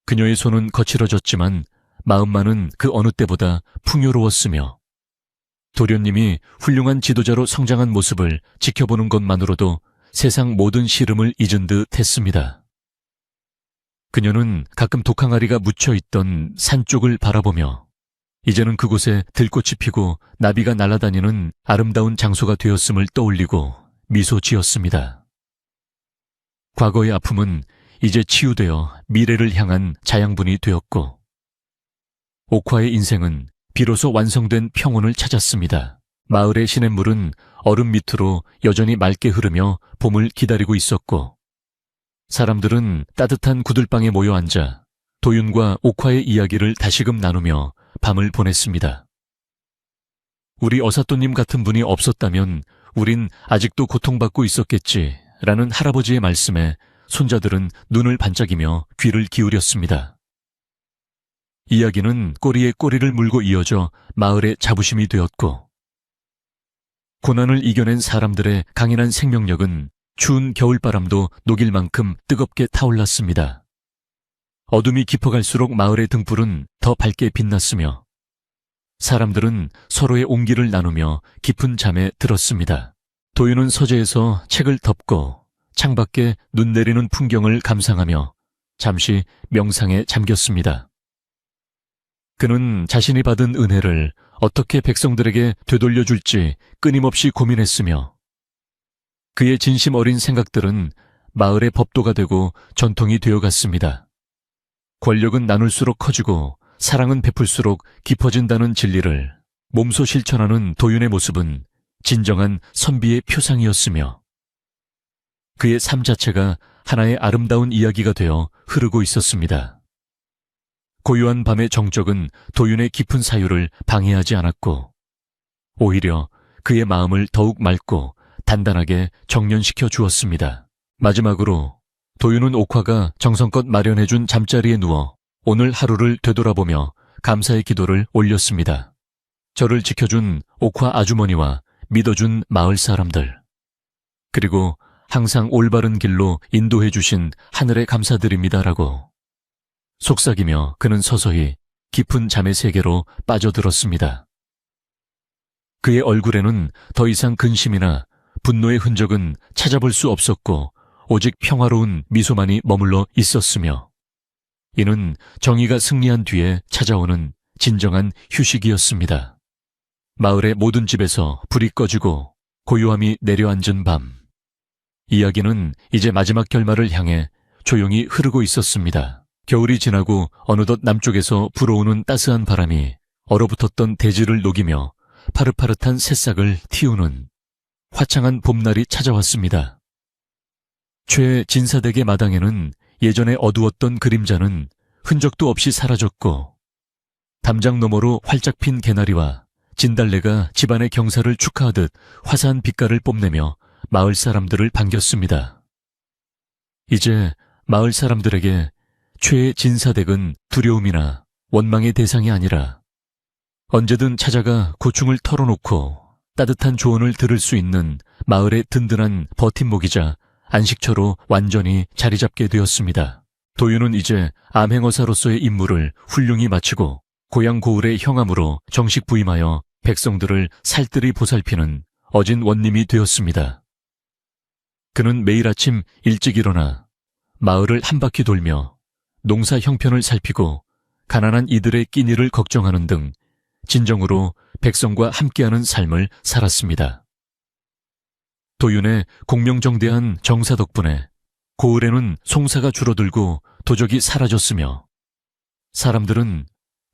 A: 그녀의 손은 거칠어졌지만 마음만은 그 어느 때보다 풍요로웠으며 도련님이 훌륭한 지도자로 성장한 모습을 지켜보는 것만으로도 세상 모든 시름을 잊은 듯 했습니다. 그녀는 가끔 독항아리가 묻혀있던 산 쪽을 바라보며 이제는 그곳에 들꽃이 피고 나비가 날아다니는 아름다운 장소가 되었음을 떠올리고 미소 지었습니다. 과거의 아픔은 이제 치유되어 미래를 향한 자양분이 되었고 옥화의 인생은 비로소 완성된 평온을 찾았습니다. 마을의 시냇물은 얼음 밑으로 여전히 맑게 흐르며 봄을 기다리고 있었고 사람들은 따뜻한 구들방에 모여 앉아 도윤과 옥화의 이야기를 다시금 나누며 밤을 보냈습니다. 우리 어사또님 같은 분이 없었다면 우린 아직도 고통받고 있었겠지라는 할아버지의 말씀에 손자들은 눈을 반짝이며 귀를 기울였습니다. 이야기는 꼬리에 꼬리를 물고 이어져 마을의 자부심이 되었고 고난을 이겨낸 사람들의 강인한 생명력은 추운 겨울바람도 녹일 만큼 뜨겁게 타올랐습니다. 어둠이 깊어갈수록 마을의 등불은 더 밝게 빛났으며 사람들은 서로의 온기를 나누며 깊은 잠에 들었습니다. 도윤은 서재에서 책을 덮고 창밖에 눈 내리는 풍경을 감상하며 잠시 명상에 잠겼습니다. 그는 자신이 받은 은혜를 어떻게 백성들에게 되돌려줄지 끊임없이 고민했으며 그의 진심 어린 생각들은 마을의 법도가 되고 전통이 되어갔습니다. 권력은 나눌수록 커지고 사랑은 베풀수록 깊어진다는 진리를 몸소 실천하는 도윤의 모습은 진정한 선비의 표상이었으며 그의 삶 자체가 하나의 아름다운 이야기가 되어 흐르고 있었습니다. 고요한 밤의 정적은 도윤의 깊은 사유를 방해하지 않았고 오히려 그의 마음을 더욱 맑고 단단하게 정련시켜 주었습니다. 마지막으로 도윤은 옥화가 정성껏 마련해준 잠자리에 누워 오늘 하루를 되돌아보며 감사의 기도를 올렸습니다. 저를 지켜준 옥화 아주머니와 믿어준 마을 사람들, 그리고 항상 올바른 길로 인도해 주신 하늘에 감사드립니다라고 속삭이며 그는 서서히 깊은 잠의 세계로 빠져들었습니다. 그의 얼굴에는 더 이상 근심이나 분노의 흔적은 찾아볼 수 없었고 오직 평화로운 미소만이 머물러 있었으며 이는 정의가 승리한 뒤에 찾아오는 진정한 휴식이었습니다. 마을의 모든 집에서 불이 꺼지고 고요함이 내려앉은 밤, 이야기는 이제 마지막 결말을 향해 조용히 흐르고 있었습니다. 겨울이 지나고 어느덧 남쪽에서 불어오는 따스한 바람이 얼어붙었던 대지를 녹이며 파릇파릇한 새싹을 틔우는 화창한 봄날이 찾아왔습니다. 최진사댁의 마당에는 예전에 어두웠던 그림자는 흔적도 없이 사라졌고 담장 너머로 활짝 핀 개나리와 진달래가 집안의 경사를 축하하듯 화사한 빛깔을 뽐내며 마을 사람들을 반겼습니다. 이제 마을 사람들에게 최진사댁은 두려움이나 원망의 대상이 아니라 언제든 찾아가 고충을 털어놓고 따뜻한 조언을 들을 수 있는 마을의 든든한 버팀목이자 안식처로 완전히 자리 잡게 되었습니다. 도윤은 이제 암행어사로서의 임무를 훌륭히 마치고 고향 고을의 형암으로 정식 부임하여 백성들을 살뜰히 보살피는 어진 원님이 되었습니다. 그는 매일 아침 일찍 일어나 마을을 한 바퀴 돌며 농사 형편을 살피고 가난한 이들의 끼니를 걱정하는 등 진정으로 백성과 함께하는 삶을 살았습니다. 도윤의 공명정대한 정사 덕분에 고을에는 송사가 줄어들고 도적이 사라졌으며 사람들은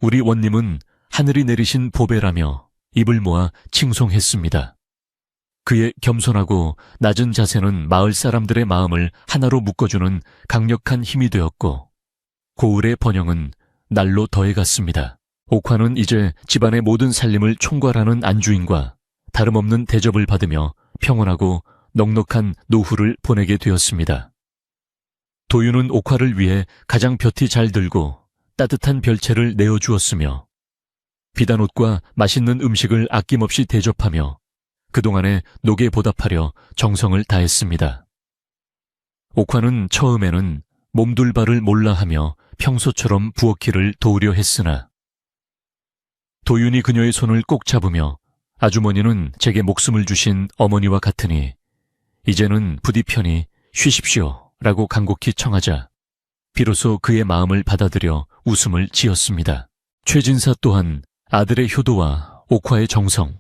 A: 우리 원님은 하늘이 내리신 보배라며 입을 모아 칭송했습니다. 그의 겸손하고 낮은 자세는 마을 사람들의 마음을 하나로 묶어주는 강력한 힘이 되었고 고을의 번영은 날로 더해갔습니다. 옥화는 이제 집안의 모든 살림을 총괄하는 안주인과 다름없는 대접을 받으며 평온하고 넉넉한 노후를 보내게 되었습니다. 도윤은 옥화를 위해 가장 볕이 잘 들고 따뜻한 별채를 내어주었으며 비단옷과 맛있는 음식을 아낌없이 대접하며 그동안의 녹에 보답하려 정성을 다했습니다. 옥화는 처음에는 몸둘 바를 몰라 하며 평소처럼 부엌일을 도우려 했으나 도윤이 그녀의 손을 꼭 잡으며 아주머니는 제게 목숨을 주신 어머니와 같으니 이제는 부디 편히 쉬십시오 라고 간곡히 청하자 비로소 그의 마음을 받아들여 웃음을 지었습니다. 최진사 또한 아들의 효도와 옥화의 정성,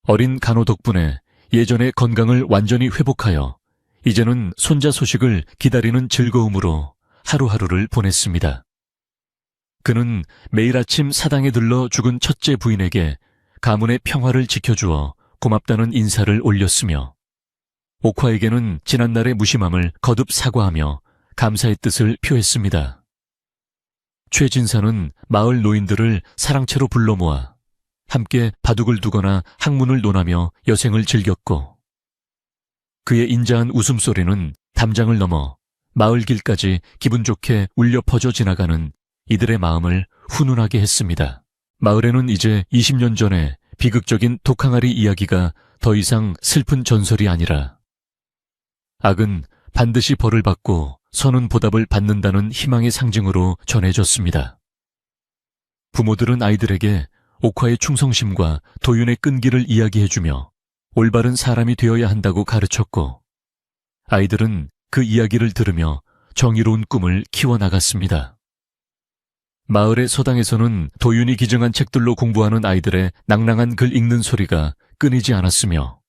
A: 어린 간호 덕분에 예전의 건강을 완전히 회복하여 이제는 손자 소식을 기다리는 즐거움으로 하루하루를 보냈습니다. 그는 매일 아침 사당에 들러 죽은 첫째 부인에게 가문의 평화를 지켜주어 고맙다는 인사를 올렸으며 옥화에게는 지난날의 무심함을 거듭 사과하며 감사의 뜻을 표했습니다. 최진사는 마을 노인들을 사랑채로 불러 모아 함께 바둑을 두거나 학문을 논하며 여생을 즐겼고 그의 인자한 웃음소리는 담장을 넘어 마을 길까지 기분 좋게 울려 퍼져 지나가는 이들의 마음을 훈훈하게 했습니다. 마을에는 이제 20년 전에 비극적인 독항아리 이야기가 더 이상 슬픈 전설이 아니라 악은 반드시 벌을 받고 선은 보답을 받는다는 희망의 상징으로 전해졌습니다. 부모들은 아이들에게 옥화의 충성심과 도윤의 끈기를 이야기해주며 올바른 사람이 되어야 한다고 가르쳤고, 아이들은 그 이야기를 들으며 정의로운 꿈을 키워나갔습니다. 마을의 서당에서는 도윤이 기증한 책들로 공부하는 아이들의 낭낭한 글 읽는 소리가 끊이지 않았으며,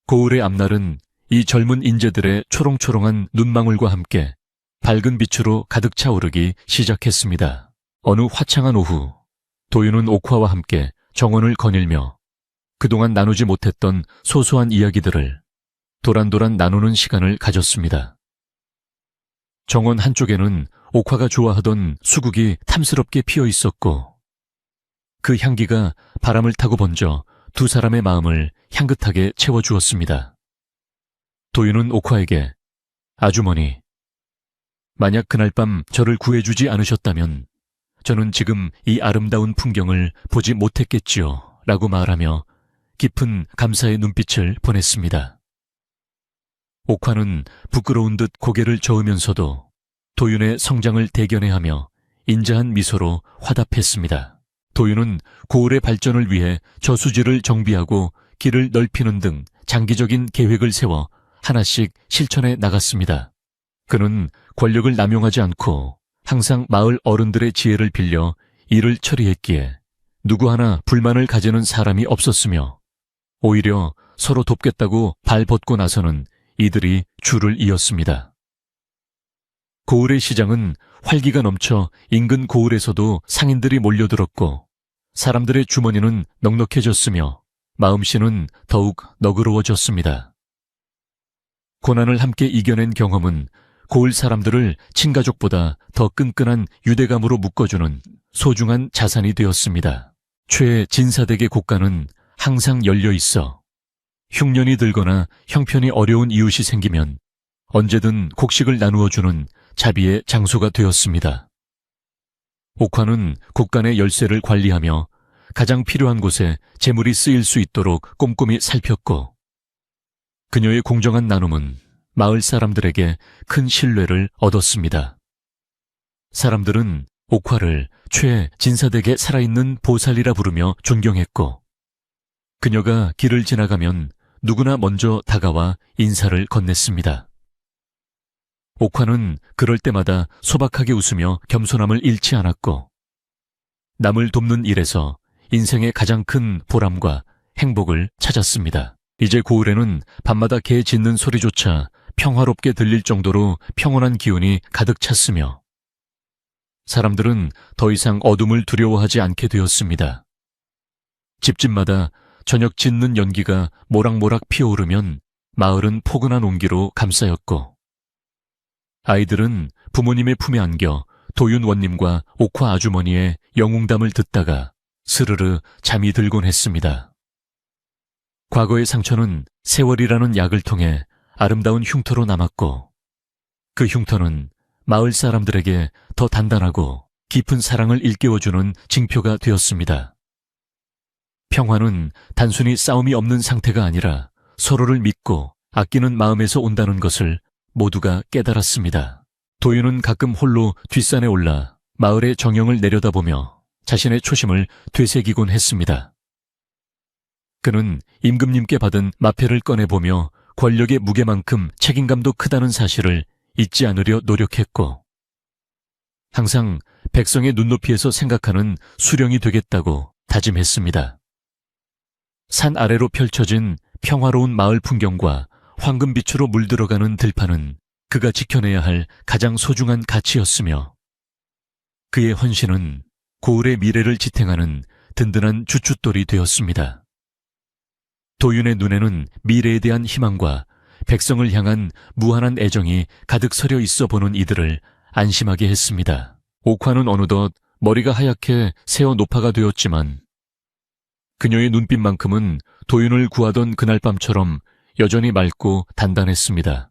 A: 고을의 앞날은 이 젊은 인재들의 초롱초롱한 눈망울과 함께 밝은 빛으로 가득 차오르기 시작했습니다. 어느 화창한 오후, 도윤은 옥화와 함께 정원을 거닐며 그동안 나누지 못했던 소소한 이야기들을 도란도란 나누는 시간을 가졌습니다. 정원 한쪽에는 옥화가 좋아하던 수국이 탐스럽게 피어 있었고, 그 향기가 바람을 타고 번져 두 사람의 마음을 향긋하게 채워주었습니다. 도윤은 옥화에게, 아주머니, 만약 그날 밤 저를 구해주지 않으셨다면 저는 지금 이 아름다운 풍경을 보지 못했겠지요 라고 말하며 깊은 감사의 눈빛을 보냈습니다. 옥화는 부끄러운 듯 고개를 저으면서도 도윤의 성장을 대견해하며 인자한 미소로 화답했습니다. 도윤은 고을의 발전을 위해 저수지를 정비하고 길을 넓히는 등 장기적인 계획을 세워 하나씩 실천해 나갔습니다. 그는 권력을 남용하지 않고 항상 마을 어른들의 지혜를 빌려 일을 처리했기에 누구 하나 불만을 가지는 사람이 없었으며, 오히려 서로 돕겠다고 발벗고 나서는 이들이 줄을 이었습니다. 고을의 시장은 활기가 넘쳐 인근 고을에서도 상인들이 몰려들었고, 사람들의 주머니는 넉넉해졌으며 마음씨는 더욱 너그러워졌습니다. 고난을 함께 이겨낸 경험은 고을 사람들을 친가족보다 더 끈끈한 유대감으로 묶어주는 소중한 자산이 되었습니다. 최진사댁의 곳간은 항상 열려 있어 흉년이 들거나 형편이 어려운 이웃이 생기면 언제든 곡식을 나누어주는 자비의 장소가 되었습니다. 옥화는 곳간의 열쇠를 관리하며 가장 필요한 곳에 재물이 쓰일 수 있도록 꼼꼼히 살폈고, 그녀의 공정한 나눔은 마을 사람들에게 큰 신뢰를 얻었습니다. 사람들은 옥화를 최진사댁의 살아있는 보살이라 부르며 존경했고, 그녀가 길을 지나가면 누구나 먼저 다가와 인사를 건넸습니다. 옥화는 그럴 때마다 소박하게 웃으며 겸손함을 잃지 않았고, 남을 돕는 일에서 인생의 가장 큰 보람과 행복을 찾았습니다. 이제 고을에는 밤마다 개 짖는 소리조차 평화롭게 들릴 정도로 평온한 기운이 가득 찼으며, 사람들은 더 이상 어둠을 두려워하지 않게 되었습니다. 집집마다 저녁 짖는 연기가 모락모락 피어오르면 마을은 포근한 온기로 감싸였고, 아이들은 부모님의 품에 안겨 도윤 원님과 옥화 아주머니의 영웅담을 듣다가 스르르 잠이 들곤 했습니다. 과거의 상처는 세월이라는 약을 통해 아름다운 흉터로 남았고, 그 흉터는 마을 사람들에게 더 단단하고 깊은 사랑을 일깨워주는 징표가 되었습니다. 평화는 단순히 싸움이 없는 상태가 아니라 서로를 믿고 아끼는 마음에서 온다는 것을 모두가 깨달았습니다. 도윤은 가끔 홀로 뒷산에 올라 마을의 정형을 내려다보며 자신의 초심을 되새기곤 했습니다. 그는 임금님께 받은 마패를 꺼내보며 권력의 무게만큼 책임감도 크다는 사실을 잊지 않으려 노력했고, 항상 백성의 눈높이에서 생각하는 수령이 되겠다고 다짐했습니다. 산 아래로 펼쳐진 평화로운 마을 풍경과 황금빛으로 물들어가는 들판은 그가 지켜내야 할 가장 소중한 가치였으며, 그의 헌신은 고을의 미래를 지탱하는 든든한 주춧돌이 되었습니다. 도윤의 눈에는 미래에 대한 희망과 백성을 향한 무한한 애정이 가득 서려 있어 보는 이들을 안심하게 했습니다. 옥화는 어느덧 머리가 하얗게 새어 노파가 되었지만, 그녀의 눈빛만큼은 도윤을 구하던 그날 밤처럼 여전히 맑고 단단했습니다.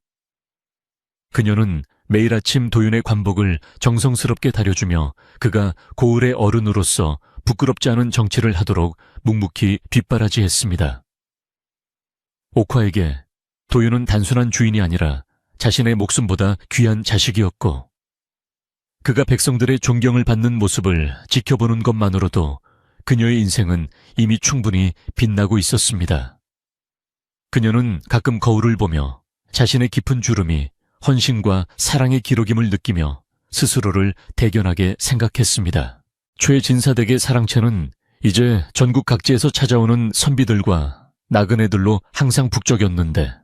A: 그녀는 매일 아침 도윤의 관복을 정성스럽게 다려주며 그가 고을의 어른으로서 부끄럽지 않은 정치를 하도록 묵묵히 뒷바라지했습니다. 옥화에게 도윤은 단순한 주인이 아니라 자신의 목숨보다 귀한 자식이었고, 그가 백성들의 존경을 받는 모습을 지켜보는 것만으로도 그녀의 인생은 이미 충분히 빛나고 있었습니다. 그녀는 가끔 거울을 보며 자신의 깊은 주름이 헌신과 사랑의 기록임을 느끼며 스스로를 대견하게 생각했습니다. 최진사댁의 사랑채는 이제 전국 각지에서 찾아오는 선비들과 나그네들로 항상 북적였는데,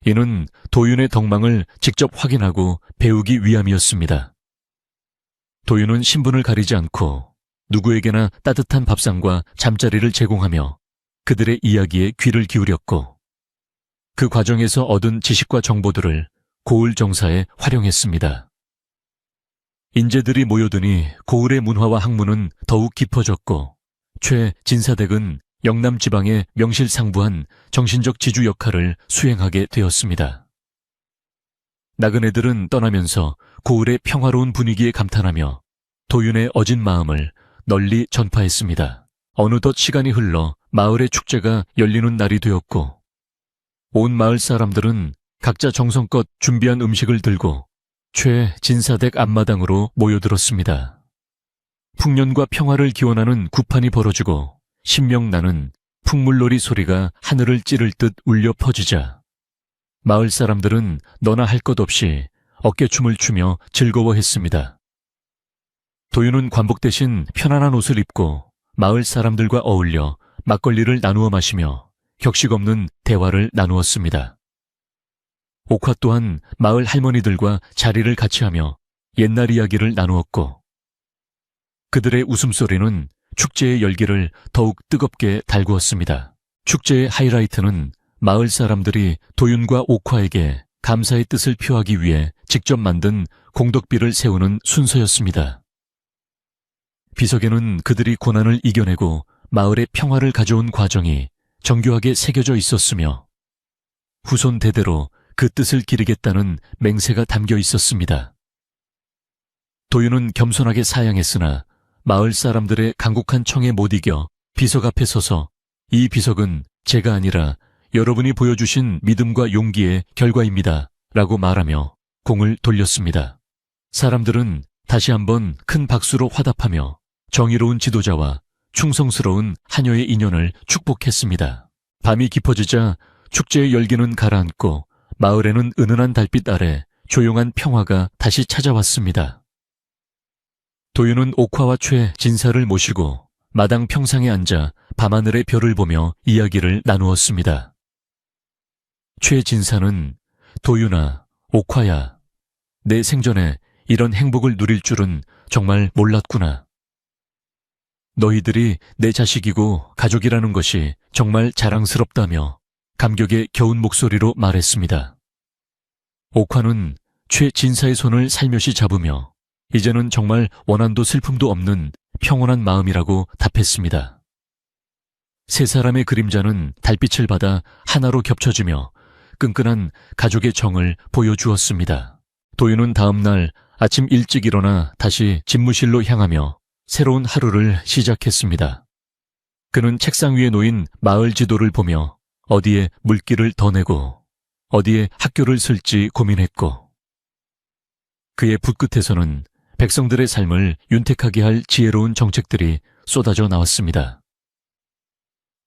A: 이는 도윤의 덕망을 직접 확인하고 배우기 위함이었습니다. 도윤은 신분을 가리지 않고 누구에게나 따뜻한 밥상과 잠자리를 제공하며 그들의 이야기에 귀를 기울였고, 그 과정에서 얻은 지식과 정보들을 고을 정사에 활용했습니다. 인재들이 모여드니 고을의 문화와 학문은 더욱 깊어졌고, 최진사댁은 영남 지방의 명실상부한 정신적 지주 역할을 수행하게 되었습니다. 나그네들은 떠나면서 고을의 평화로운 분위기에 감탄하며 도윤의 어진 마음을 널리 전파했습니다. 어느덧 시간이 흘러 마을의 축제가 열리는 날이 되었고, 온 마을 사람들은 각자 정성껏 준비한 음식을 들고 최진사댁 앞마당으로 모여들었습니다. 풍년과 평화를 기원하는 구판이 벌어지고 신명나는 풍물놀이 소리가 하늘을 찌를 듯 울려 퍼지자 마을 사람들은 너나 할 것 없이 어깨춤을 추며 즐거워했습니다. 도윤은 관복 대신 편안한 옷을 입고 마을 사람들과 어울려 막걸리를 나누어 마시며 격식 없는 대화를 나누었습니다. 옥화 또한 마을 할머니들과 자리를 같이 하며 옛날 이야기를 나누었고, 그들의 웃음소리는 축제의 열기를 더욱 뜨겁게 달구었습니다. 축제의 하이라이트는 마을 사람들이 도윤과 옥화에게 감사의 뜻을 표하기 위해 직접 만든 공덕비를 세우는 순서였습니다. 비석에는 그들이 고난을 이겨내고 마을의 평화를 가져온 과정이 정교하게 새겨져 있었으며, 후손 대대로 그 뜻을 기리겠다는 맹세가 담겨 있었습니다. 도윤은 겸손하게 사양했으나 마을 사람들의 간곡한 청에 못 이겨 비석 앞에 서서 이 비석은 제가 아니라 여러분이 보여주신 믿음과 용기의 결과입니다 라고 말하며 공을 돌렸습니다. 사람들은 다시 한번 큰 박수로 화답하며 정의로운 지도자와 충성스러운 하녀의 인연을 축복했습니다. 밤이 깊어지자 축제의 열기는 가라앉고 마을에는 은은한 달빛 아래 조용한 평화가 다시 찾아왔습니다. 도윤은 옥화와 최진사를 모시고 마당 평상에 앉아 밤하늘의 별을 보며 이야기를 나누었습니다. 최진사는 도윤아, 옥화야, 내 생전에 이런 행복을 누릴 줄은 정말 몰랐구나. 너희들이 내 자식이고 가족이라는 것이 정말 자랑스럽다며 감격에 겨운 목소리로 말했습니다. 옥화는 최진사의 손을 살며시 잡으며 이제는 정말 원한도 슬픔도 없는 평온한 마음이라고 답했습니다. 세 사람의 그림자는 달빛을 받아 하나로 겹쳐지며 끈끈한 가족의 정을 보여주었습니다. 도윤은 다음 날 아침 일찍 일어나 다시 집무실로 향하며 새로운 하루를 시작했습니다. 그는 책상 위에 놓인 마을 지도를 보며 어디에 물길을 더 내고 어디에 학교를 쓸지 고민했고, 그의 붓끝에서는 백성들의 삶을 윤택하게 할 지혜로운 정책들이 쏟아져 나왔습니다.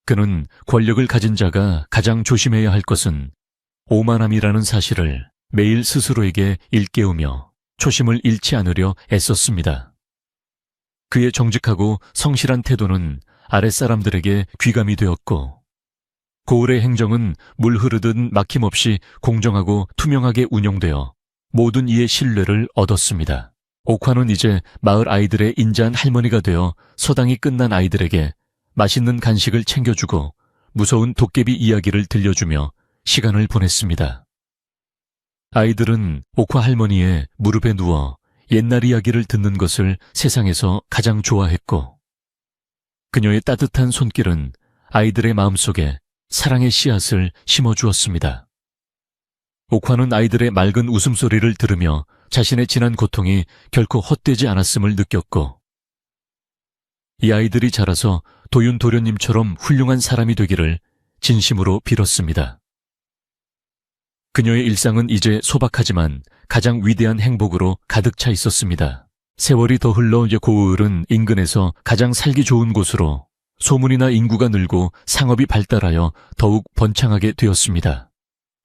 A: 그는 권력을 가진 자가 가장 조심해야 할 것은 오만함이라는 사실을 매일 스스로에게 일깨우며 초심을 잃지 않으려 애썼습니다. 그의 정직하고 성실한 태도는 아랫사람들에게 귀감이 되었고, 고을의 행정은 물 흐르듯 막힘없이 공정하고 투명하게 운영되어 모든 이의 신뢰를 얻었습니다. 옥화는 이제 마을 아이들의 인자한 할머니가 되어 서당이 끝난 아이들에게 맛있는 간식을 챙겨주고 무서운 도깨비 이야기를 들려주며 시간을 보냈습니다. 아이들은 옥화 할머니의 무릎에 누워 옛날 이야기를 듣는 것을 세상에서 가장 좋아했고, 그녀의 따뜻한 손길은 아이들의 마음속에 사랑의 씨앗을 심어주었습니다. 옥화는 아이들의 맑은 웃음소리를 들으며 자신의 지난 고통이 결코 헛되지 않았음을 느꼈고, 이 아이들이 자라서 도윤 도련님처럼 훌륭한 사람이 되기를 진심으로 빌었습니다. 그녀의 일상은 이제 소박하지만 가장 위대한 행복으로 가득 차 있었습니다. 세월이 더 흘러 고을은 인근에서 가장 살기 좋은 곳으로 소문이나 인구가 늘고 상업이 발달하여 더욱 번창하게 되었습니다.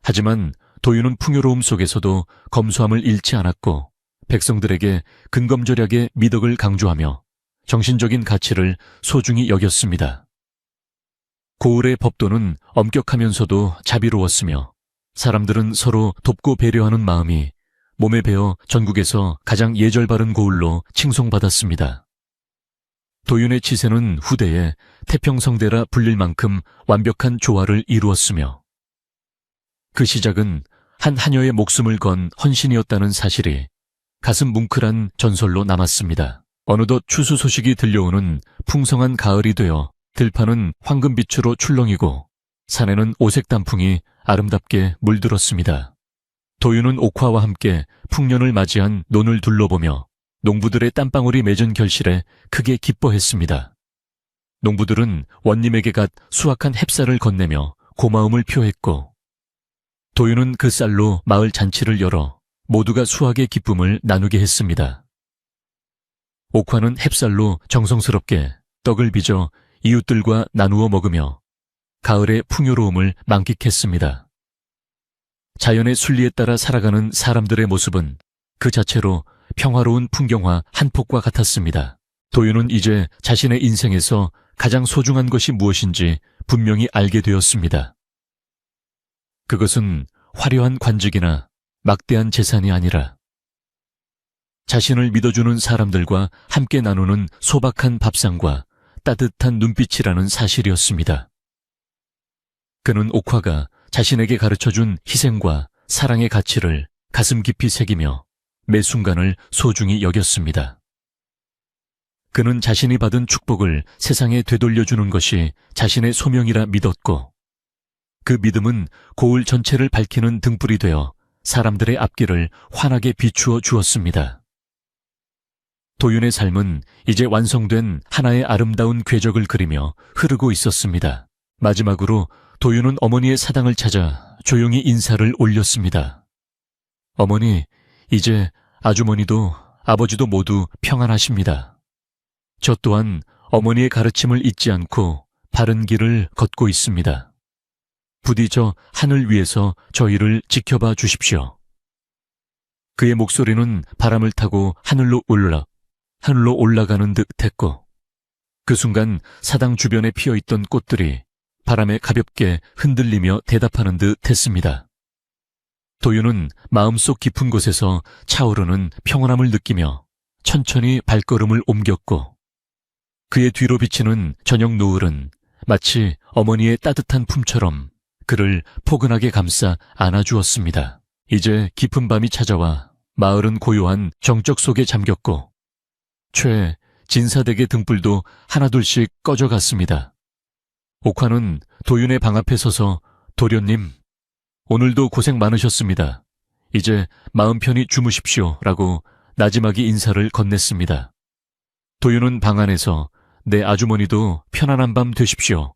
A: 하지만 도유는 풍요로움 속에서도 검소함을 잃지 않았고 백성들에게 근검절약의 미덕을 강조하며 정신적인 가치를 소중히 여겼습니다. 고을의 법도는 엄격하면서도 자비로웠으며 사람들은 서로 돕고 배려하는 마음이 몸에 배어 전국에서 가장 예절 바른 고을로 칭송받았습니다. 도윤의 치세는 후대에 태평성대라 불릴 만큼 완벽한 조화를 이루었으며 그 시작은 한 하녀의 목숨을 건 헌신이었다는 사실이 가슴 뭉클한 전설로 남았습니다. 어느덧 추수 소식이 들려오는 풍성한 가을이 되어 들판은 황금빛으로 출렁이고 산에는 오색 단풍이 아름답게 물들었습니다. 도윤은 옥화와 함께 풍년을 맞이한 논을 둘러보며 농부들의 땀방울이 맺은 결실에 크게 기뻐했습니다. 농부들은 원님에게 갓 수확한 햅쌀을 건네며 고마움을 표했고 도윤은 그 쌀로 마을 잔치를 열어 모두가 수확의 기쁨을 나누게 했습니다. 옥화는 햅쌀로 정성스럽게 떡을 빚어 이웃들과 나누어 먹으며 가을의 풍요로움을 만끽했습니다. 자연의 순리에 따라 살아가는 사람들의 모습은 그 자체로 평화로운 풍경화 한 폭과 같았습니다. 도윤은 이제 자신의 인생에서 가장 소중한 것이 무엇인지 분명히 알게 되었습니다. 그것은 화려한 관직이나 막대한 재산이 아니라 자신을 믿어주는 사람들과 함께 나누는 소박한 밥상과 따뜻한 눈빛이라는 사실이었습니다. 그는 옥화가 자신에게 가르쳐준 희생과 사랑의 가치를 가슴 깊이 새기며 매 순간을 소중히 여겼습니다. 그는 자신이 받은 축복을 세상에 되돌려주는 것이 자신의 소명이라 믿었고 그 믿음은 고을 전체를 밝히는 등불이 되어 사람들의 앞길을 환하게 비추어 주었습니다. 도윤의 삶은 이제 완성된 하나의 아름다운 궤적을 그리며 흐르고 있었습니다. 마지막으로 도윤은 어머니의 사당을 찾아 조용히 인사를 올렸습니다. 어머니, 이제 아주머니도 아버지도 모두 평안하십니다. 저 또한 어머니의 가르침을 잊지 않고 바른 길을 걷고 있습니다. 부디 저 하늘 위에서 저희를 지켜봐 주십시오. 그의 목소리는 바람을 타고 하늘로 올라가는 듯 했고 그 순간 사당 주변에 피어있던 꽃들이 바람에 가볍게 흔들리며 대답하는 듯 했습니다. 도윤은 마음속 깊은 곳에서 차오르는 평온함을 느끼며 천천히 발걸음을 옮겼고 그의 뒤로 비치는 저녁 노을은 마치 어머니의 따뜻한 품처럼 그를 포근하게 감싸 안아주었습니다. 이제 깊은 밤이 찾아와 마을은 고요한 정적 속에 잠겼고 진사대게 등불도 하나둘씩 꺼져갔습니다. 옥화는 도윤의 방 앞에 서서 도련님, 오늘도 고생 많으셨습니다. 이제 마음 편히 주무십시오 라고 나지막이 인사를 건넸습니다. 도윤은 방 안에서 내 아주머니도 편안한 밤 되십시오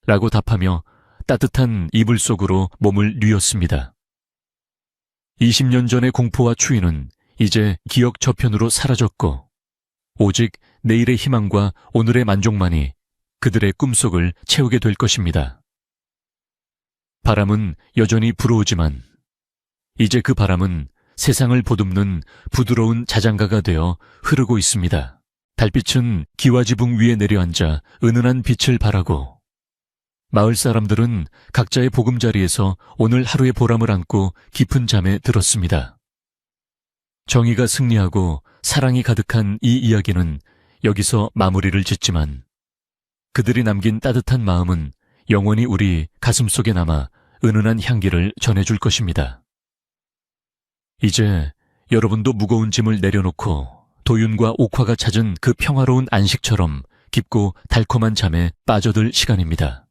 A: 라고 답하며 따뜻한 이불 속으로 몸을 뉘었습니다. 20년 전의 공포와 추위는 이제 기억 저편으로 사라졌고 오직 내일의 희망과 오늘의 만족만이 그들의 꿈속을 채우게 될 것입니다. 바람은 여전히 불어오지만 이제 그 바람은 세상을 보듬는 부드러운 자장가가 되어 흐르고 있습니다. 달빛은 기와지붕 위에 내려앉아 은은한 빛을 발하고 마을 사람들은 각자의 보금자리에서 오늘 하루의 보람을 안고 깊은 잠에 들었습니다. 정의가 승리하고 사랑이 가득한 이 이야기는 여기서 마무리를 짓지만 그들이 남긴 따뜻한 마음은 영원히 우리 가슴속에 남아 은은한 향기를 전해줄 것입니다. 이제 여러분도 무거운 짐을 내려놓고 도윤과 옥화가 찾은 그 평화로운 안식처럼 깊고 달콤한 잠에 빠져들 시간입니다.